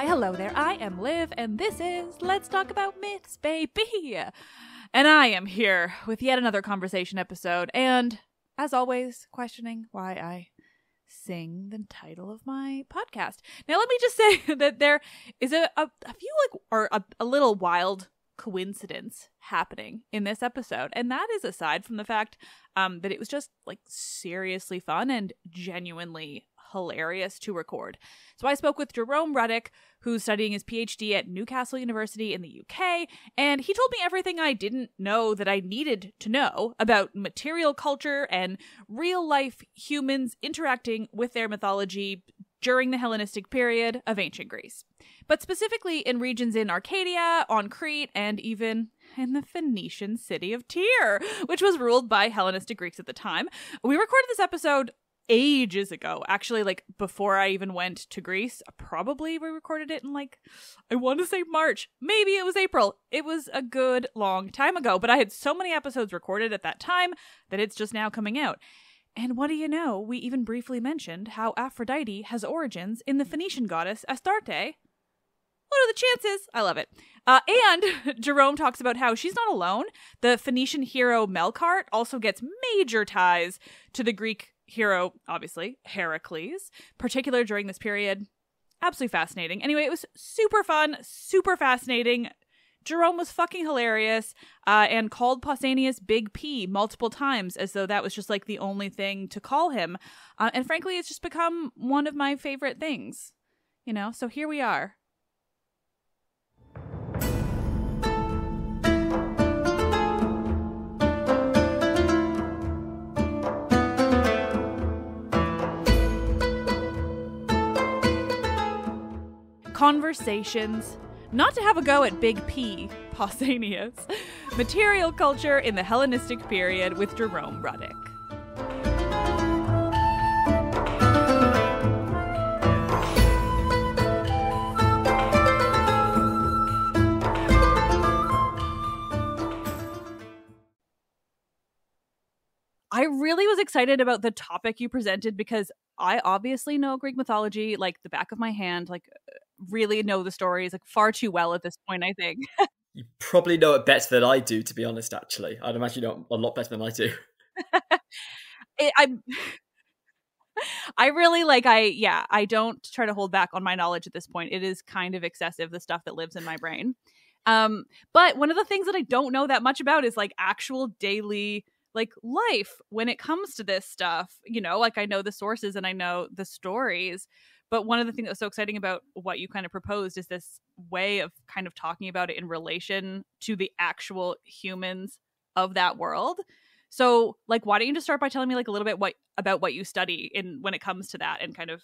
Hello there, I am Liv, and this is Let's Talk About Myths, baby! And I am here with yet another conversation episode, and, as always, questioning why I sing the title of my podcast. Now, let me just say that there is a few, a little wild coincidence happening in this episode, and that is aside from the fact that it was just, seriously fun and genuinely hilarious to record. So I spoke with Jerome Ruddick, who's studying his PhD at Newcastle University in the UK, and he told me everything I didn't know that I needed to know about material culture and real-life humans interacting with their mythology during the Hellenistic period of ancient Greece. But specifically in regions in Arcadia, on Crete, and even in the Phoenician city of Tyre, which was ruled by Hellenistic Greeks at the time. We recorded this episode ages ago, actually, before I even went to Greece. Probably we recorded it in I want to say March, maybe it was April. It was a good long time ago, but I had so many episodes recorded at that time that it's just now coming out. And what do you know, we even briefly mentioned how Aphrodite has origins in the Phoenician goddess Astarte. What are the chances? I love it. And Jerome talks about how she's not alone. The Phoenician hero Melkart also gets major ties to the Greek hero, obviously, Heracles, particular during this period. Absolutely fascinating. Anyway, it was super fun, super fascinating. Jerome was fucking hilarious and called Pausanias Big P multiple times as though that was just the only thing to call him. And frankly, it's just become one of my favorite things, so here we are. Conversations, not to have a go at Big P, Pausanias, material culture in the Hellenistic period with Jerome Ruddick. I really was excited about the topic you presented because I obviously know Greek mythology like the back of my hand, really know the stories far too well at this point, I think. You probably know it better than I do, to be honest, actually. I'd imagine you know a lot better than I do. I don't try to hold back on my knowledge at this point. It is kind of excessive, the stuff that lives in my brain. But one of the things that I don't know that much about is actual daily life when it comes to this stuff. I know the sources and I know the stories. But one of the things that was so exciting about what you kind of proposed is this way of kind of talking about it in relation to the actual humans of that world. So, why don't you just start by telling me a little bit about what you study when it comes to that, and kind of,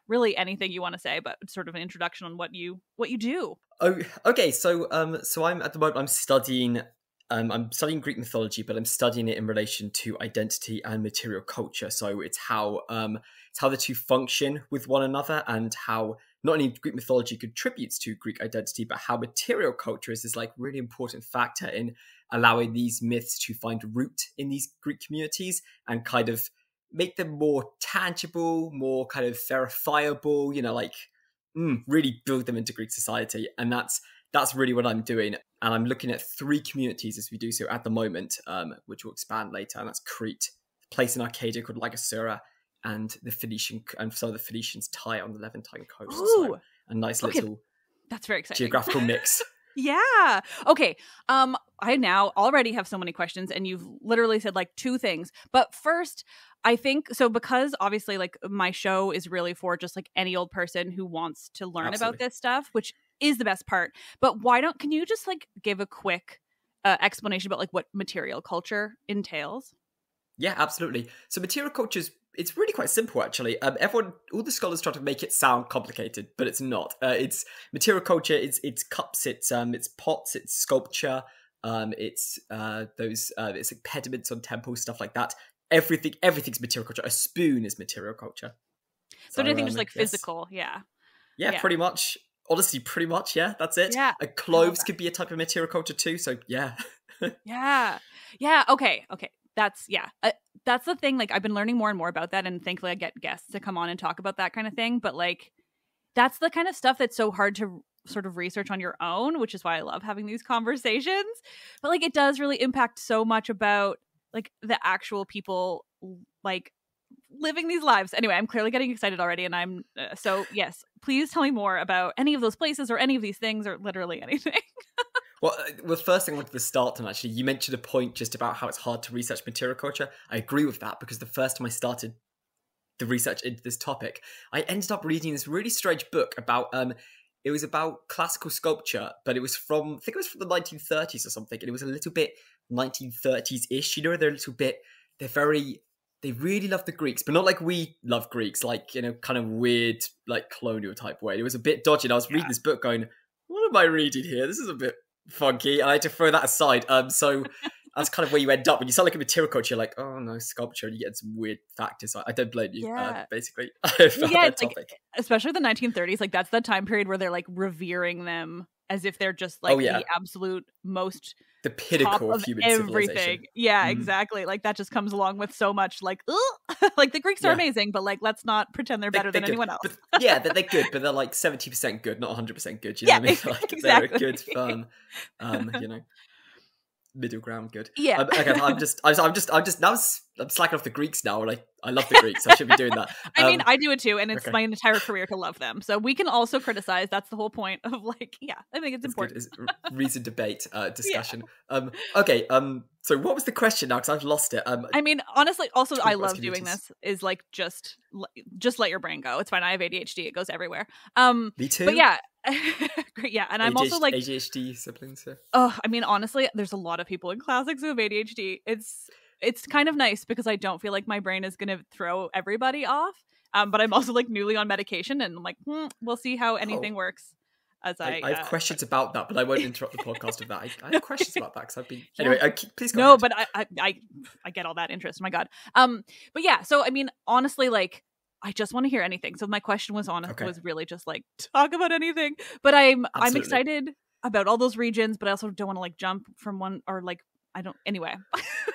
really anything you want to say, but sort of an introduction on what you do. Oh, okay. So I'm at the moment I'm studying Greek mythology, but I'm studying it in relation to identity and material culture. So it's how the two function with one another, and how not only Greek mythology contributes to Greek identity, but how material culture is this really important factor in allowing these myths to find root in these Greek communities and kind of make them more tangible, more kind of verifiable, really build them into Greek society. And that's really what I'm doing. And I'm looking at 3 communities as we do so at the moment, which will expand later. And that's Crete, a place in Arcadia called Lagasura, and the Phoenician, and some of the Phoenicians Tyre on the Levantine coast. Ooh, so a nice little that's very exciting. Geographical mix. Yeah. Okay. I now already have so many questions, and you've literally said 2 things. But first, I think so, because obviously my show is really for just any old person who wants to learn about this stuff, which is the best part. But can you just give a quick explanation about what material culture entails? Yeah, absolutely. So material culture is it's really quite simple, actually. All the scholars try to make it sound complicated, but it's not. It's material culture. It's cups. It's pots. It's sculpture. It's like pediments on temples, stuff like that. Everything's material culture. A spoon is material culture. So anything just like yes. physical, yeah, pretty much. Honestly, pretty much, yeah. That's it. Yeah, cloves could be a type of material culture too. So yeah, yeah. Okay. That's that's the thing. Like, I've been learning more and more about that, and thankfully I get guests to come on and talk about that kind of thing. But like, that's the kind of stuff that's so hard to sort of research on your own, which is why I love having these conversations. But like, it does really impact so much about like the actual people like living these lives. Anyway, I'm clearly getting excited already, and I'm so yes. Please tell me more about any of those places or any of these things or literally anything. Well, the first thing I wanted to start on, actually, you mentioned a point just about how it's hard to research material culture. I agree with that, because the first time I started the research into this topic, I ended up reading this really strange book about it was about classical sculpture, but it was from, I think it was from the 1930s or something, and it was a little bit 1930s-ish. You know, they really love the Greeks, but not like we love Greeks, like, you know, kind of weird, like colonial type way. It was a bit dodgy, and I was reading this book going, what am I reading here? This is a bit funky, and I had to throw that aside. So that's kind of where you end up when you start looking at material culture. You're like, oh no, sculpture, and you get some weird factors. I don't blame you. Basically, it's like, especially the 1930s. Like, that's the time period where they're like revering them as if they're just like the absolute most, the pinnacle of human civilization. Yeah, exactly. Like, that just comes along with so much like, like the Greeks are amazing, but like, let's not pretend they're better than anyone else. But, they're good, but they're like 70% good, not 100% good. You know what I mean? Like, exactly. They're good fun. You know, middle ground good. Yeah. Okay, I'm slacking off the Greeks now, and I love the Greeks. I should be doing that. I mean, I do it too, and it's my entire career to love them. So we can also criticize. That's the whole point of like, I think it's important. It's reason debate, discussion. Okay. So what was the question now? Because I've lost it. I mean, honestly, also I love doing this. Is like just let your brain go. It's fine. I have ADHD. It goes everywhere. Me too. But yeah. Great, yeah, and I'm also like ADHD siblings. Yeah. Oh, I mean, honestly, there's a lot of people in classics who have ADHD. It's kind of nice because I don't feel like my brain is gonna throw everybody off. But I'm also like newly on medication, and I'm like, we'll see how anything works. As I have questions about that, but I won't interrupt the podcast with that. I have questions about that because I've been anyway. Please go ahead. But I get all that interest. Oh my god. But yeah. So I mean, honestly, like, I just want to hear anything. So my question was was really just like, talk about anything. But I'm excited about all those regions, but I also don't want to like jump from one or like anyway.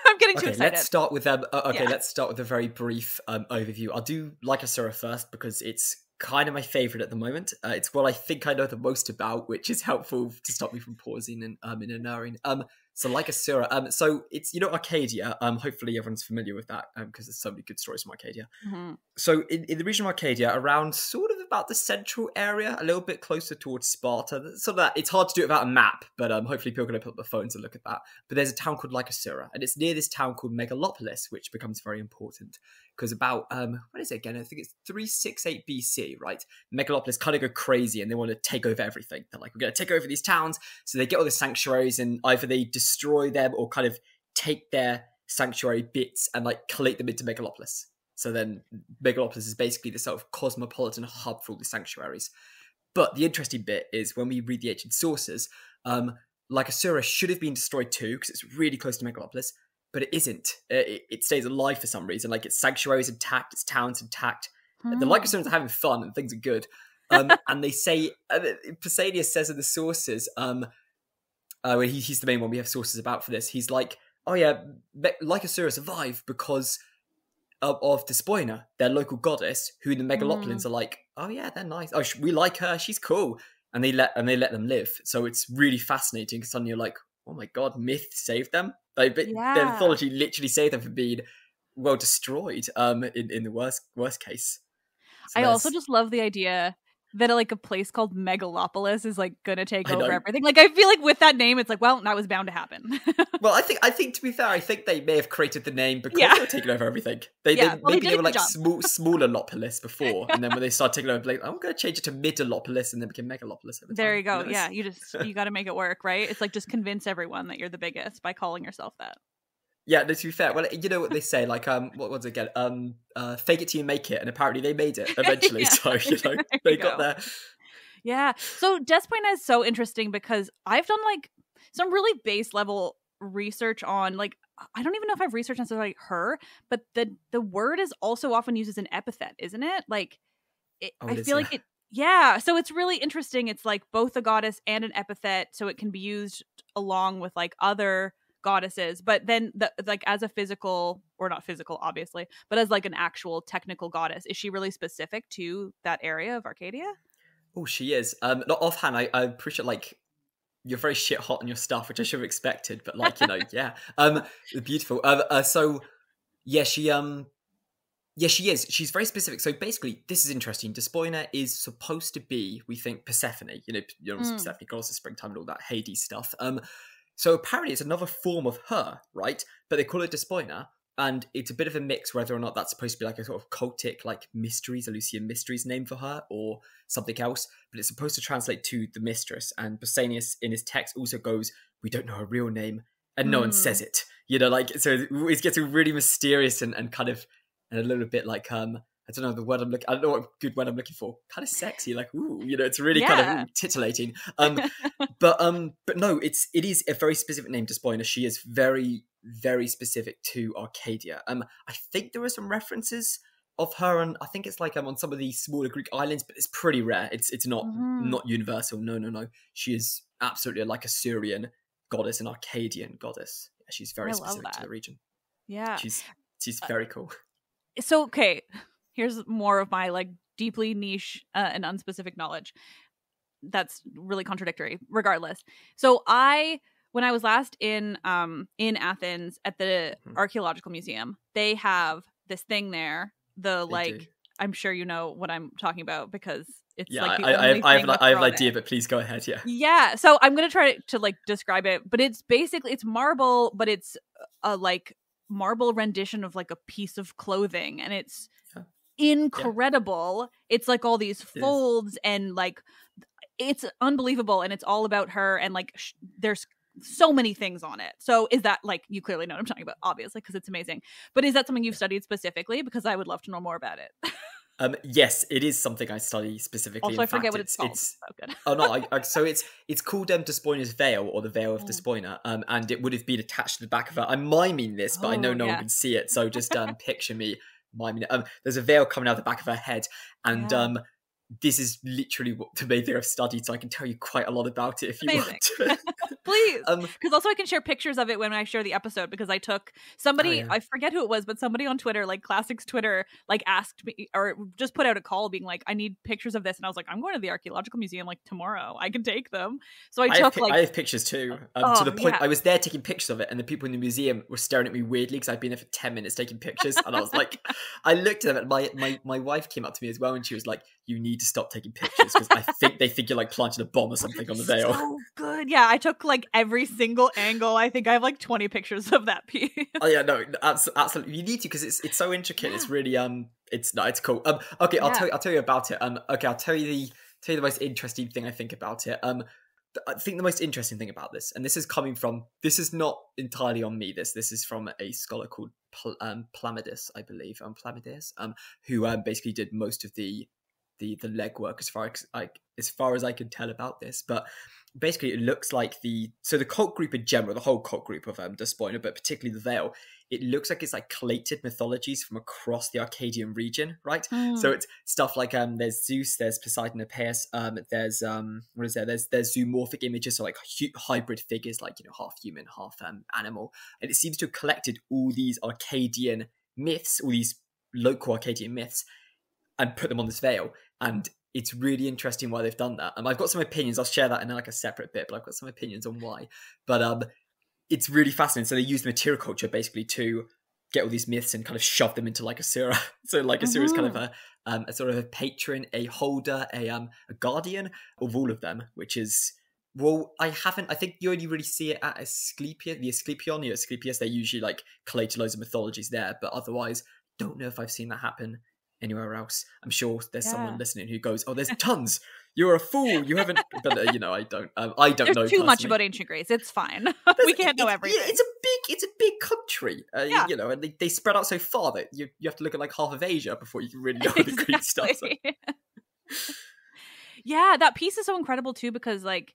I'm getting too excited. Let's start with let's start with a very brief overview. I'll do Lycosura first because it's kind of my favorite at the moment. It's what I think I know the most about, which is helpful to stop me from pausing and in an erring. So Lycosura, so it's, you know, Arcadia. Hopefully everyone's familiar with that because there's so many good stories from Arcadia. Mm-hmm. So in the region of Arcadia, around sort of about the central area, a little bit closer towards Sparta. So that it's hard to do it without a map, but hopefully people are going to put up their phones and look at that. But there's a town called Lycosura, and it's near this town called Megalopolis, which becomes very important because about what is it again? I think it's 368 BC, right? Megalopolis kind of go crazy and they want to take over everything. They're like, we're going to take over these towns. So they get all the sanctuaries, and either they destroy them or kind of take their sanctuary bits and like collate them into Megalopolis. So then Megalopolis is basically the sort of cosmopolitan hub for all the sanctuaries. But the interesting bit is when we read the ancient sources, Lycosura should have been destroyed too because it's really close to Megalopolis, but it isn't. It stays alive for some reason. Like, its sanctuaries intact, its towns intact. The Lycosurans are having fun and things are good. And they say, Pausanias says in the sources, when he's the main one we have sources about for this, he's like, oh yeah, Lycosura survived because of Despoina, their local goddess, who the Megalopolins are like, oh yeah, they're nice. Oh, we like her. She's cool. And they let them live. So it's really fascinating because suddenly you're like, oh my god, myth saved them. Like, the mythology literally saved them from being well destroyed. In the worst case. So I also just love the idea that like a place called Megalopolis is like gonna take over everything. Like, I feel like with that name, it's like, well, that was bound to happen. Well, I think to be fair, I think they may have created the name because they were taking over everything. Maybe they were like smaller Lopolis before, and then when they started taking over, like, I'm gonna change it to Midalopolis, and then became Megalopolis. There you go. Nice. Yeah, you got to make it work, right? It's like, just convince everyone that you're the biggest by calling yourself that. Yeah, no, to be fair, well, you know what they say, like, what was it again? Fake it till you make it, and apparently they made it eventually. Yeah, So there they you got go. there. Yeah. So Despoina is so interesting because I've done like some really base level research on like I don't even know if I've researched necessarily her, but the word is also often used as an epithet, isn't it? Like Oh, I it is, feel yeah. like it. Yeah. So it's really interesting. It's like both a goddess and an epithet, so it can be used along with like other goddesses. But then like as a physical or not physical, obviously, but as like an actual technical goddess, is she really specific to that area of Arcadia? Oh, she is. Not offhand, I appreciate, like, you're very shit hot on your stuff, which I should have expected, but, like, yeah. Beautiful. So yeah, yeah, she is. She's very specific. So basically, this is interesting. Despoina is supposed to be, we think, Persephone. Mm. Persephone, goddess of springtime, and all that Hades stuff. So apparently, it's another form of her, right? But they call it Despoina, and it's a bit of a mix whether or not that's supposed to be like a sort of cultic, like mysteries, Eleusinian mysteries name for her, or something else. But it's supposed to translate to the mistress. And Pausanias in his text also goes, "We don't know her real name," and no one says it. So it gets really mysterious and kind of, and a little bit like I don't know the word I don't know what good word I'm looking for. Kind of sexy, like ooh, it's really kind of Yeah. titillating. But no, it is a very specific name to Spoiler. She is very, very specific to Arcadia. I think there are some references of her, and I think it's like on some of the smaller Greek islands, but it's pretty rare. It's not Mhm. universal. No. She is absolutely like a Syrian goddess, an Arcadian goddess. Yeah, she's very I love specific to that. the region. Yeah. She's Uh, very cool. So okay, here's more of my like deeply niche and unspecific knowledge. That's really contradictory regardless. So when I was last in Athens at the Mhm. archaeological museum, they have this thing there, the They do. like I'm sure you know what I'm talking about because it's Yeah, like the only thing with I have her an on idea, it. but please go ahead. Yeah. Yeah, so I'm gonna try to like describe it, but it's basically it's marble, but it's a like marble rendition of like a piece of clothing, and it's Yeah. Yeah. incredible. It's like all these It is. folds and like it's unbelievable, and it's all about her, and like there's so many things on it. So is that like you clearly know what I'm talking about, obviously, because it's amazing. But is that something you've Yeah. studied specifically? Because I would love to know more about it. Yes, it is something I study specifically. Also, In I forget fact, what it's called. it's Oh, good. oh no, so it's called Despoina's veil, or the veil of Mm. Despoina, and it would have been attached to the back of her. I'm miming this, but I know Oh no one yeah, can see it, so just picture me miming it. There's a veil coming out the back of her head, and yeah, this is literally what the main thing I've studied, so I can tell you quite a lot about it if you amazing. want to. Please, um, because also I can share pictures of it when I share the episode, because I took oh somebody, yeah, I forget who it was, but somebody on Twitter, like Classics Twitter, like asked me or just put out a call being like, I need pictures of this, and I was like, I'm going to the archaeological museum like tomorrow, I can take them. So I took like I have pictures too. To oh the point yeah, I was there taking pictures of it, and the people in the museum were staring at me weirdly because I'd been there for 10 minutes taking pictures, and I was like, I looked at them, and my wife came up to me as well, and she was like, "You need to stop taking pictures because I think they think you're like planting a bomb or something on the veil." so good. Yeah, I took like every single angle. I think I have like 20 pictures of that piece. Oh yeah, no, absolutely. You need to because it's so intricate. Yeah, It's really it's cool. Okay, yeah. I'll tell you about it. Okay, I'll tell you the most interesting thing I think about it. I think the most interesting thing about this, and this is not entirely on me. This is from a scholar called Plamidus, I believe, Plamidus, who basically did most of the legwork as far as I can tell about this. But basically, it looks like the cult group in general, the whole cult group of Despoina, but particularly the Veil, it looks like it's like collated mythologies from across the Arcadian region, right? So Mm. it's stuff like there's Zeus, there's Poseidon, Apis, there's what is there? There's zoomorphic images, so like hybrid figures, like half human, half animal, and it seems to have collected all these Arcadian myths, all these local Arcadian myths, and put them on this veil. And it's really interesting why they've done that. I've got some opinions. I'll share that in like a separate bit, but I've got some opinions on why. But it's really fascinating. So they use material culture basically to get all these myths and kind of shove them into like Asura. So like Asura is kind of a sort of a patron, a holder, a guardian of all of them, which is, well, I think you only really see it at Asclepius, the Asclepion, Asclepius. They usually like collate loads of mythologies there, but otherwise, don't know if I've seen that happen anywhere else. I'm sure there's someone Yeah. listening who goes, "Oh, there's tons. You're a fool. You haven't." But I don't. I don't There's know too much personally. about ancient Greece. It's fine. We can't know everything. Yeah, it's a big country. Yeah. And they spread out so far that you have to look at like half of Asia before you can really know the Greek stuff. So. Yeah, that piece is so incredible too, because like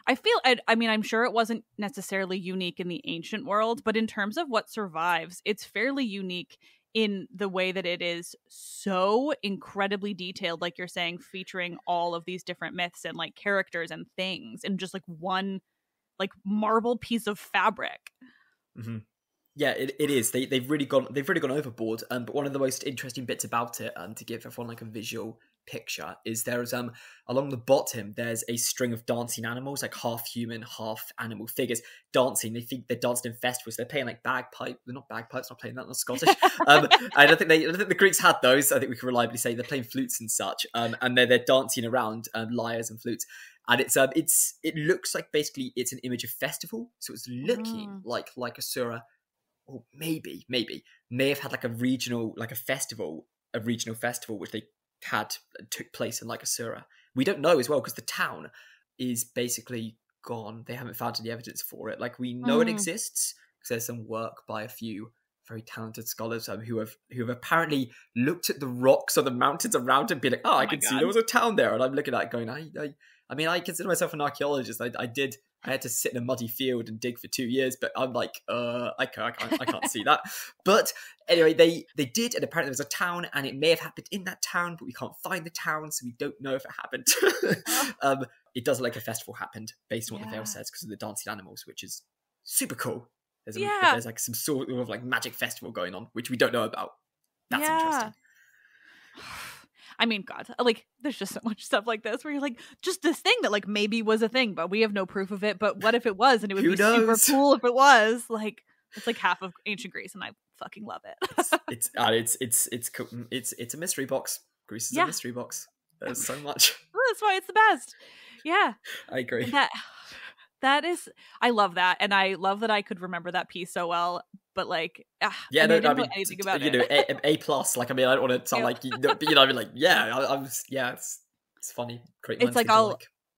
I mean, I'm sure it wasn't necessarily unique in the ancient world, but in terms of what survives, it's fairly unique in the way that it is so incredibly detailed, like you're saying, featuring all of these different myths and like characters and things in just like one like marble piece of fabric. Mm-hmm. Yeah, it is. They've really gone overboard. But one of the most interesting bits about it, to give everyone like a visual picture, is there's along the bottom there's a string of dancing animals, like half human, half animal figures dancing. They think they're dancing in festivals. They're playing like bagpipe. They're not bagpipes. Not playing that. Not Scottish. I don't think the Greeks had those. I think we can reliably say they're playing flutes and such. And they're dancing around lyres and flutes. And it looks like basically it's an image of festival. So it's looking like Asura. Or maybe may have had like a regional festival which they took place in like Asura. We don't know as well because the town is basically gone. They haven't found any evidence for it. Like we know it exists because there's some work by a few very talented scholars who have apparently looked at the rocks or the mountains around and be like, I can see there was a town there. And I'm looking at it going, I mean, I consider myself an archaeologist. I had to sit in a muddy field and dig for 2 years, but I'm like, I can't see that. But anyway, they did, and apparently there was a town, and it may have happened in that town, but we can't find the town, so we don't know if it happened. It does look like a festival happened, based on what the veil says, because of the dancing animals, which is super cool. There's like some sort of like magic festival going on, which we don't know about. That's interesting. I mean, God, like, there's just so much stuff like this where you're like, just this thing that like maybe was a thing, but we have no proof of it. But what if it was? And it would be super cool if it was. Like, it's like half of ancient Greece, and I fucking love it. It's a mystery box. Greece is a mystery box. There's so much. That's why it's the best. Yeah, I agree. That is, I love that, and I love that I could remember that piece so well. But like, I mean, anything about it. A plus. Like, I mean, I don't want to sound like but I mean, like, it's funny. Great. It's like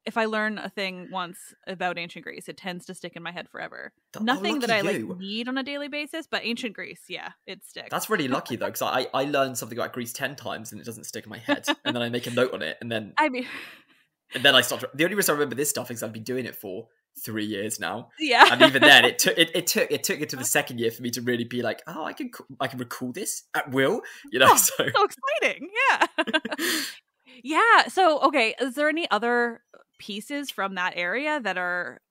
if I learn a thing once about ancient Greece, it tends to stick in my head forever. Nothing that I like need on a daily basis, but ancient Greece, it sticks. That's really lucky though, because I learned something about Greece 10 times and it doesn't stick in my head, and then I make a note on it, and then and then I start. The only reason I remember this stuff is I've been doing it for 3 years now. Yeah, and even then, it took it to the second year for me to really be like, oh, I can recall this at will. So exciting. Yeah. Yeah. So, okay, is there any other pieces from that area that are?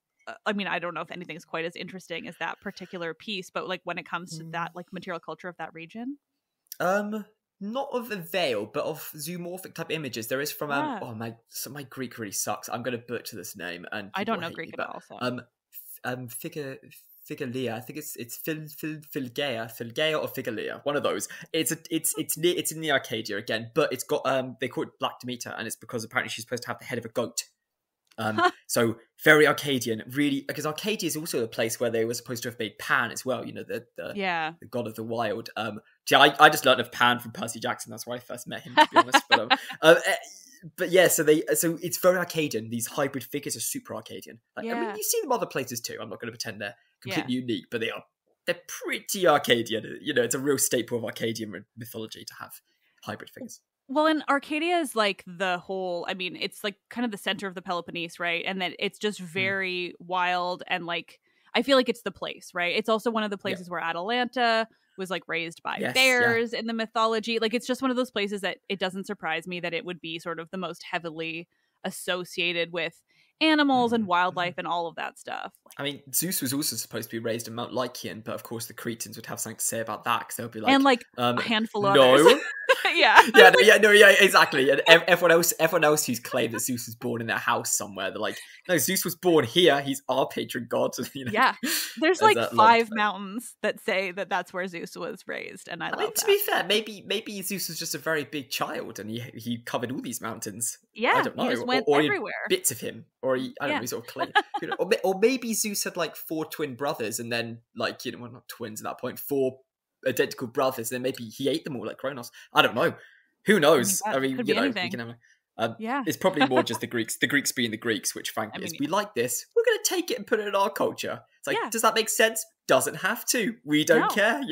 I mean, I don't know if anything's quite as interesting as that particular piece, but like when it comes to that like material culture of that region. Not of the veil, but of zoomorphic type images. There is from my Greek really sucks. I'm going to butcher this name, and I don't know Greek at all. So. Phigalia. I think it's Philgaea or Phigalia. One of those. It's in the Arcadia again, but it's got they call it Black Demeter, and it's because apparently she's supposed to have the head of a goat. So very Arcadian, really, because Arcadia is also a place where they were supposed to have made Pan as well. The god of the wild. I just learned of Pan from Percy Jackson. That's where I first met him, to be honest. But yeah, so it's very Arcadian. These hybrid figures are super Arcadian. I mean, you see them other places too. I'm not going to pretend they're completely unique, but they're pretty Arcadian. It's a real staple of Arcadian mythology to have hybrid figures. Well, and Arcadia is like the whole, I mean, it's like kind of the center of the Peloponnese, right? And that it's just very wild, and like, I feel like it's the place, right? It's also one of the places where Atalanta was like raised by bears in the mythology. Like, it's just one of those places that it doesn't surprise me that it would be sort of the most heavily associated with animals and wildlife and all of that stuff. I mean, Zeus was also supposed to be raised in Mount Lycaon, but of course the Cretans would have something to say about that, because they'll be like, and like a handful of no. others. Exactly. And everyone else who's claimed that Zeus was born in their house somewhere, they're like, no, Zeus was born here. He's our patron god. Yeah, there's like 5 mountains that say that that's where Zeus was raised, and I love that. To be fair, maybe Zeus was just a very big child, and he covered all these mountains. Yeah, I don't know, he just went everywhere. Bits of him, or he sort of claimed, or maybe Zeus had like 4 twin brothers, and then like well, not twins at that point, 4 identical brothers, and then maybe he ate them all like Kronos. I don't know. Who knows? I mean, could be anything. We can have. It's probably more just the Greeks being the Greeks, which frankly is, we like this, we're going to take it and put it in our culture. It's like, does that make sense? Doesn't have to. We don't care,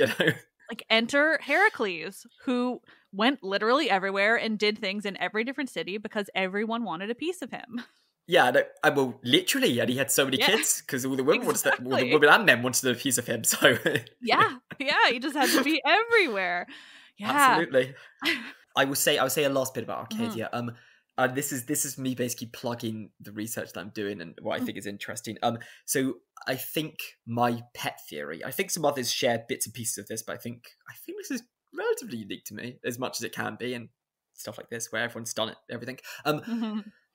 Like, enter Heracles, who went literally everywhere and did things in every different city because everyone wanted a piece of him. Yeah, well, literally, and he had so many kids because all the women all the women and men wanted a piece of him. So yeah, he just had to be everywhere. Yeah, absolutely. I will say a last bit about Arcadia. This is me basically plugging the research that I'm doing and what I think is interesting. So I think my pet theory, I think some others share bits and pieces of this, but I think this is relatively unique to me as much as it can be, and stuff like this where everyone's done it, everything.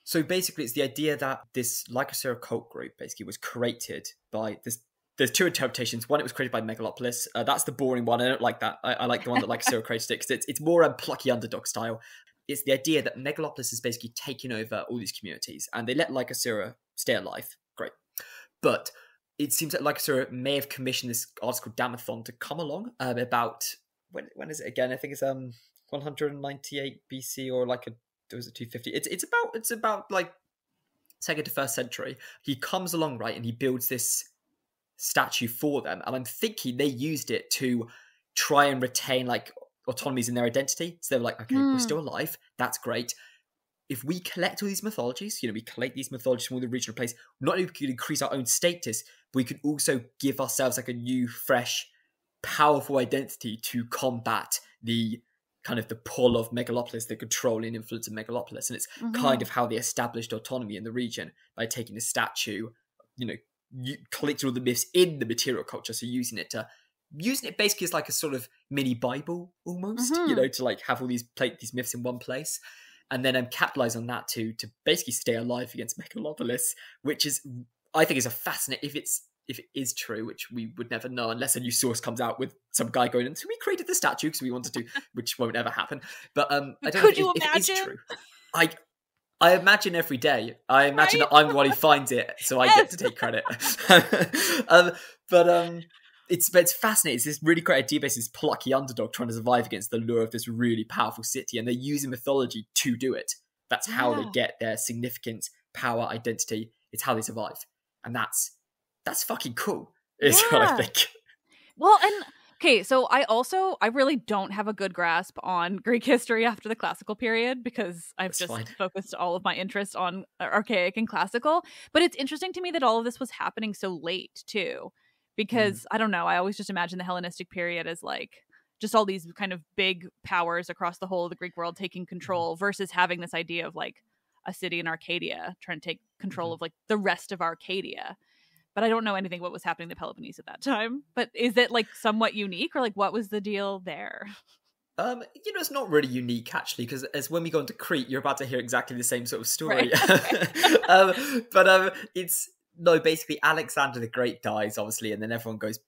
So basically it's the idea that this Lycosura cult group basically was created by this. There's two interpretations. One, it was created by Megalopolis. That's the boring one. I don't like that. I like the one that Lycosura created it because it's more plucky underdog style. It's the idea that Megalopolis is basically taking over all these communities and they let Lycosura stay alive. Great. But it seems that Lycosura may have commissioned this artist called Damathon to come along about, when is it again? I think it's 198 BC or was it 250? It's about like 2nd to 1st century. He comes along, right, and he builds this statue for them, and I'm thinking they used it to try and retain like autonomies in their identity. So they were like, okay, we're still alive, that's great. If we collect all these mythologies, we collect these mythologies from all the regional places, not only can we increase our own status, but we can also give ourselves like a new, fresh, powerful identity to combat the kind of the pull of Megalopolis, the controlling influence of Megalopolis. And it's kind of how they established autonomy in the region by taking a statue, collecting all the myths in the material culture, so using it basically as like a sort of mini Bible almost, to like have all these myths in one place, and then capitalize on that to basically stay alive against Megalopolis, which is, I think, is a fascinating, if it is true, which we would never know unless a new source comes out with some guy going, so we created the statue because we wanted to, which won't ever happen. But I don't know if it is true. I imagine every day. I imagine that I'm the one who finds it, so I get to take credit. It's fascinating. It's this really great idea, basically, this plucky underdog trying to survive against the lure of this really powerful city, and they're using mythology to do it. That's how they get their significance, power, identity. It's how they survive, and that's fucking cool. Is what I think. Well, and okay, so I really don't have a good grasp on Greek history after the classical period because I've focused all of my interest on archaic and classical. But it's interesting to me that all of this was happening so late too, because I don't know, I always just imagine the Hellenistic period as like just all these kind of big powers across the whole of the Greek world taking control versus having this idea of like a city in Arcadia trying to take control of like the rest of Arcadia. But I don't know anything what was happening in the Peloponnese at that time. But is it like somewhat unique, or like what was the deal there? It's not really unique actually, because as when we go into Crete, you're about to hear exactly the same sort of story. Right. Basically Alexander the Great dies, obviously, and then everyone goes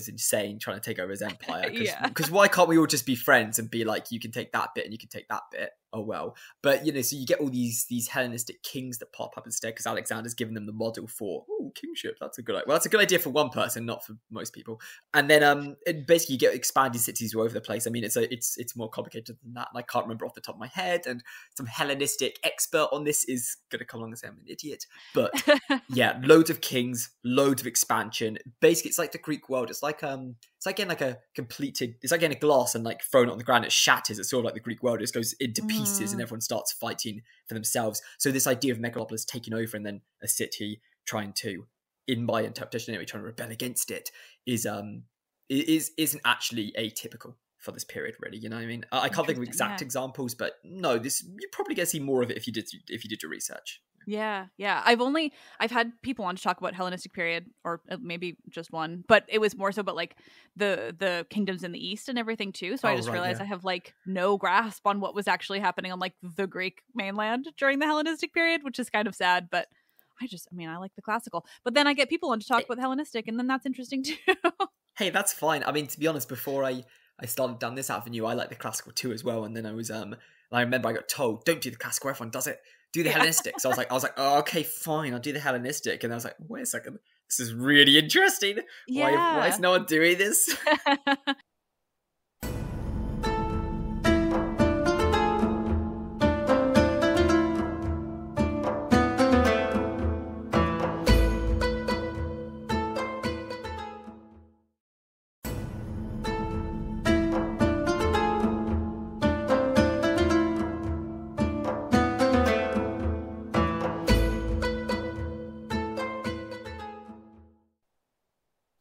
insane trying to take over his empire. Because why can't we all just be friends and be like, you can take that bit and you can take that bit? Oh well. But so you get all these Hellenistic kings that pop up instead because Alexander's given them the model for kingship. That's a good idea for one person, not for most people. And then basically you get expanded cities all over the place. I mean, it's more complicated than that, and I can't remember off the top of my head. And some Hellenistic expert on this is going to come along and say I'm an idiot. But yeah, loads of kings, loads of expansion. Basically, it's like the Greek world. It's like getting like it's like getting a glass and like throwing it on the ground. It shatters. It's sort of like the Greek world. It just goes into pieces and everyone starts fighting for themselves. So this idea of Megalopolis taking over and then a city trying to, in my interpretation anyway, trying to rebel against it isn't actually atypical for this period, really. You know what I mean? I can't think of exact examples, but no, you're probably going to see more of it if you did your research. Yeah. I've had people on to talk about Hellenistic period, or maybe just one, but it was more so about like the kingdoms in the East and everything too. So I just realized I have like no grasp on what was actually happening on like the Greek mainland during the Hellenistic period, which is kind of sad, but I like the classical. But then I get people on to talk about the Hellenistic, and then that's interesting too. Hey, that's fine. I mean, to be honest, before I started down this avenue, I like the classical too as well. And then I remember I got told, don't do the classical, everyone does it. Do the Hellenistic. So I was like, oh, okay, fine, I'll do the Hellenistic. And I was like, wait a second, this is really interesting. Yeah. Why is no one doing this?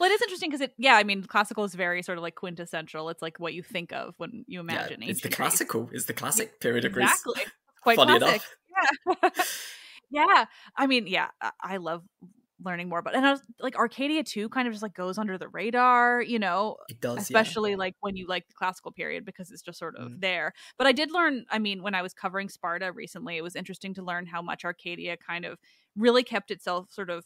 it is interesting because I mean, classical is very sort of like quintessential. It's like what you think of when you imagine It's the ancient classical. Greece. It's the classic period of Greece. Exactly. Quite Funny classic. enough. Yeah. Yeah. I mean, yeah, I love learning more about, and I was like, Arcadia too kind of just like goes under the radar, you know, It does, especially like when you like the classical period because it's just sort of there. But I did learn, I mean, when I was covering Sparta recently, it was interesting to learn how much Arcadia kind of really kept itself sort of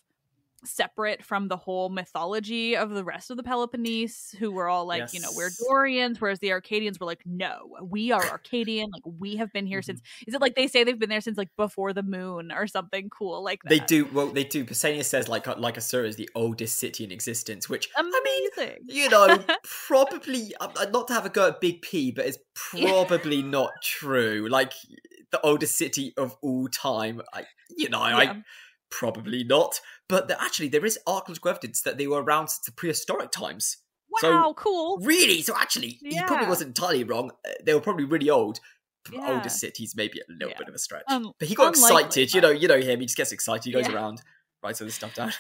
separate from the whole mythology of the rest of the Peloponnese, who were all like, you know, we're Dorians, whereas the Arcadians were like, no, we are Arcadian, like we have been here since, is it like they say they've been there since like before the moon or something cool like that? They do. Pausanias says like Assura is the oldest city in existence, which amazing. I mean, you know, probably not to have a go at Big P, but it's probably not true. Like the oldest city of all time, probably not. But actually, there is archaeological evidence that they were around since the prehistoric times. Wow, cool. Really? So actually, he probably wasn't entirely wrong. They were probably really old. Oldest cities, maybe a little bit of a stretch. But he got excited. You know him. He just gets excited. He goes around, writes all this stuff down.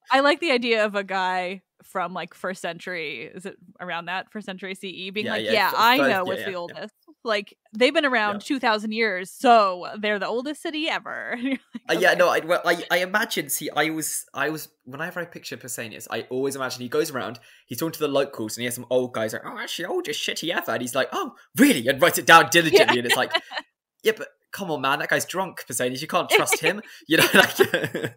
I like the idea of a guy from like first century, is it around that first century CE, being I know what's the oldest. Like they've been around 2,000 years, so they're the oldest city ever. Like, okay. I imagine. See, I was whenever I picture Pausanias, I always imagine he goes around, he's talking to the locals, and he has some old guys like, oh, actually, oldest city ever, and he's like, oh, really, and writes it down diligently, and it's like, yeah, but come on, man, that guy's drunk, Pausanias, you can't trust him, you know, like.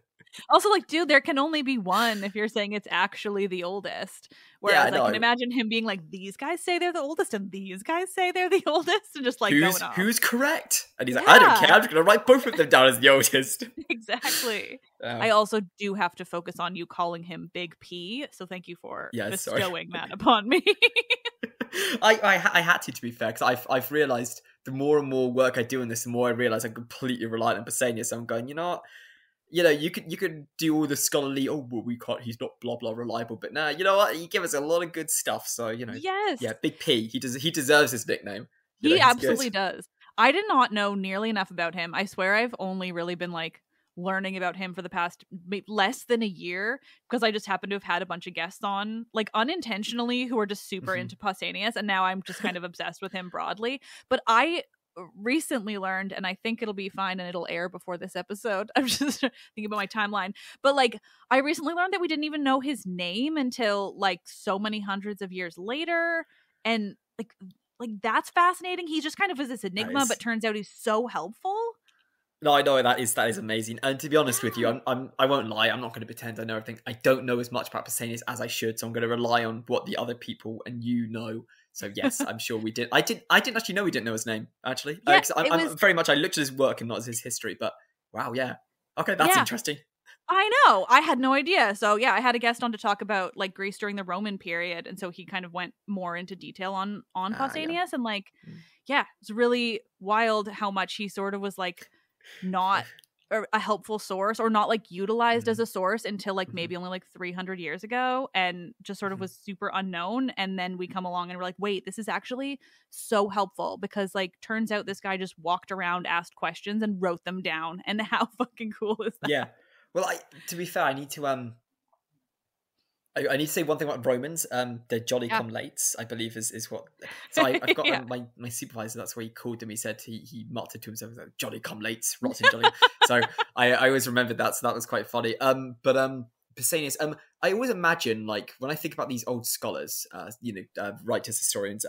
Also, like, dude, there can only be one if you're saying it's actually the oldest. Whereas I can imagine him being like, these guys say they're the oldest, and these guys say they're the oldest, and just like going on. Who's correct? And he's like, I don't care, I'm just going to write both of them down as the oldest. Exactly. I also do have to focus on you calling him Big P, so thank you for bestowing that upon me. I had to be fair, because I've realised the more and more work I do on this, the more I realise I'm completely reliant on Pausanias. So I'm going, you know what? You know, you could do all the scholarly, we can't, he's not blah blah reliable, but nah, you know what? He gave us a lot of good stuff, so you know. Yes. Yeah, Big P. He deserves his nickname. He absolutely does. I did not know nearly enough about him. I swear I've only really been like learning about him for the past less than a year, because I just happen to have had a bunch of guests on, like unintentionally, who are just super into Pausanias, and now I'm just kind of obsessed with him broadly. But I recently learned, and I think it'll be fine and it'll air before this episode, I'm just thinking about my timeline, but like I recently learned that we didn't even know his name until like so many hundreds of years later, and like that's fascinating. He just kind of was this enigma, but turns out he's so helpful. No, I know that is amazing. And to be honest with you, I won't lie. I'm not going to pretend I know everything. I don't know as much about Pausanias as I should, so I'm going to rely on what the other people and you know. So yes, I'm sure we did. I didn't actually know we didn't know his name. Actually, I'm very much. I looked at his work and not his history. But wow, yeah, okay, that's interesting. I know. I had no idea. So yeah, I had a guest on to talk about like Greece during the Roman period, and so he kind of went more into detail on Pausanias, and like, it's really wild how much he sort of was like not a helpful source, or not like utilized as a source until like maybe only like 300 years ago, and just sort of was super unknown. And then we come along and we're like, wait, this is actually so helpful, because like turns out this guy just walked around, asked questions, and wrote them down. And how fucking cool is that? Yeah. Well, to be fair, I need to I need to say one thing about Romans. The jolly come lates, I believe, is what. So I've got my supervisor. That's what he called them. He said he muttered to himself, like, "Jolly come lates, rotten jolly." So I always remembered that. So that was quite funny. But Pausanias. I always imagine, like, when I think about these old scholars, writers, historians.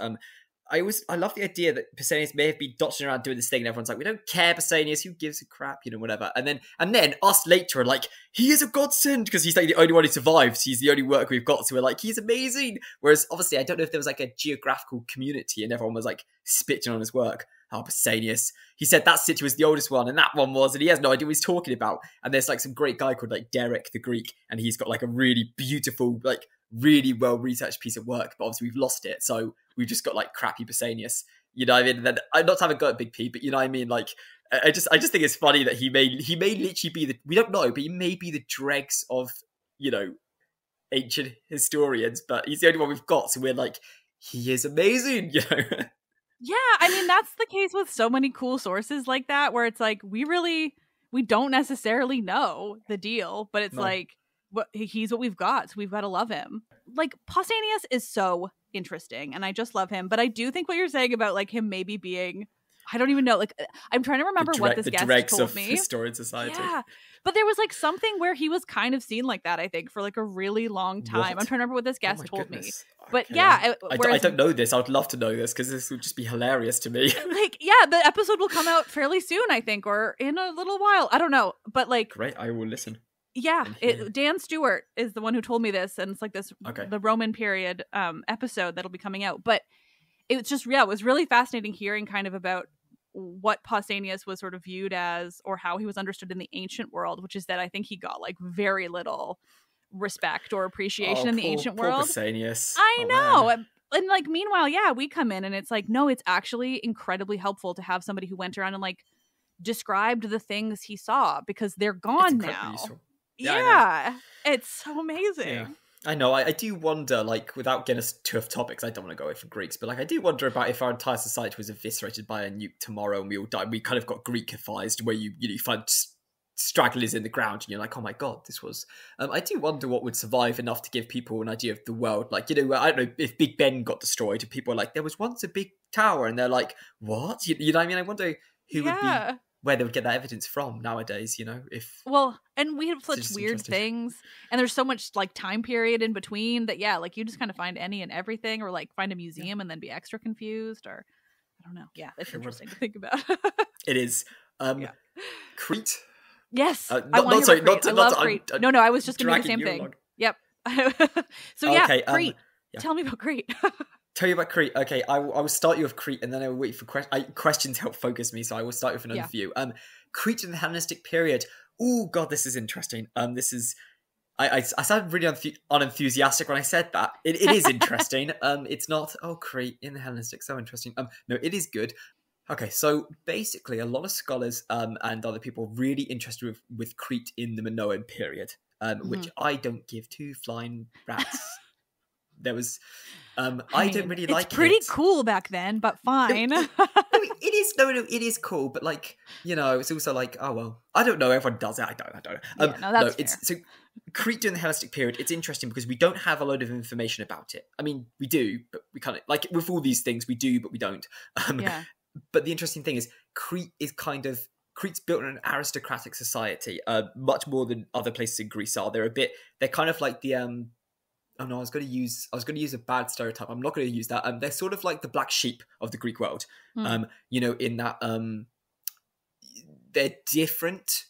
I love the idea that Pausanias may have been dodging around doing this thing, and everyone's like, we don't care, Pausanias, who gives a crap, whatever. And then us later are like, he is a godsend, because he's like the only one who survives. He's the only work we've got, so we're like, he's amazing. Whereas obviously, I don't know if there was like a geographical community and everyone was like spitting on his work. Oh, Pausanias, he said that city was the oldest one, and that one was, and he has no idea what he's talking about. And there's like some great guy called like Derek the Greek, and he's got like a really beautiful, like really well researched piece of work, but obviously we've lost it, so we've just got like crappy Pausanias, you know what I mean? And then I'm not to have a go at Big P, but you know what I mean? Like I just think it's funny that he may literally be we don't know, but he may be the dregs of, ancient historians, but he's the only one we've got, so we're like, he is amazing, Yeah, I mean, that's the case with so many cool sources like that, where it's like we don't necessarily know the deal, but it's like he's what we've got, so we've got to love him. Like, Pausanias is so interesting, and I just love him. But I do think what you're saying about like him maybe being, I don't even know. Like, I'm trying to remember what this guest told me. Historian society. Yeah, but there was like something where he was kind of seen like that, I think, for like a really long time. What? I'm trying to remember what this guest told me. But Okay. yeah, I don't know this. I would love to know this because this would just be hilarious to me. Like, yeah, the episode will come out fairly soon, I think, or in a little while. I don't know, but like, great, I will listen. Yeah, Dan Stewart is the one who told me this, and it's like this the Roman period episode that'll be coming out. But it was really fascinating hearing kind of about what Pausanias was sort of viewed as, or how he was understood in the ancient world, which is that I think he got like very little respect or appreciation in the ancient world. Pausanias. I know. And like, meanwhile, yeah, we come in and it's like, no, it's actually incredibly helpful to have somebody who went around and like described the things he saw, because they're gone now. Useful. Yeah, it's so amazing. Yeah. I know. I do wonder, like, without getting us too off topics, I don't want to go away from Greeks, but like, I do wonder about if our entire society was eviscerated by a nuke tomorrow and we all died. We kind of got Greekified, where you find stragglers in the ground and you're like, oh my god, this was. I do wonder what would survive enough to give people an idea of the world. Like, I don't know if Big Ben got destroyed and people are like, there was once a big tower, and they're like, what? You know what I mean? I wonder who would be. Where they would get that evidence from nowadays, and we have such weird things, and there's so much like time period in between that, like you just kind of find any and everything, or like find a museum and then be extra confused, or I don't know. Yeah, it's interesting to think about. It is. Crete. Yes, I love Crete. No, I was just going to do the same thing. Along. Yep. So Crete. Tell me about Crete. Tell you about Crete. Okay, I will start you with Crete, and then I will wait for questions to help focus me. So I will start with an overview. Crete in the Hellenistic period. Oh god, this is interesting. This is. I sounded really unenthusiastic when I said that. It is interesting. It's not. Oh, Crete in the Hellenistic, so interesting. No, it is good. Okay, so basically, a lot of scholars and other people really interested with Crete in the Minoan period, which I don't give two flying rats. There was. I don't really like it. It's pretty cool back then, but fine. No, it is. No, it is cool, but like, it's also like, oh well, I don't know. Everyone does it. I don't know. That's fair. So Crete during the Hellenistic period. It's interesting because we don't have a load of information about it. I mean, we do, but we kind of like with all these things we do, but we don't. But the interesting thing is, Crete's built on an aristocratic society, much more than other places in Greece are. They're kind of like the Oh no, I was going to use a bad stereotype. I'm not going to use that. They're sort of like the black sheep of the Greek world. In that they're different.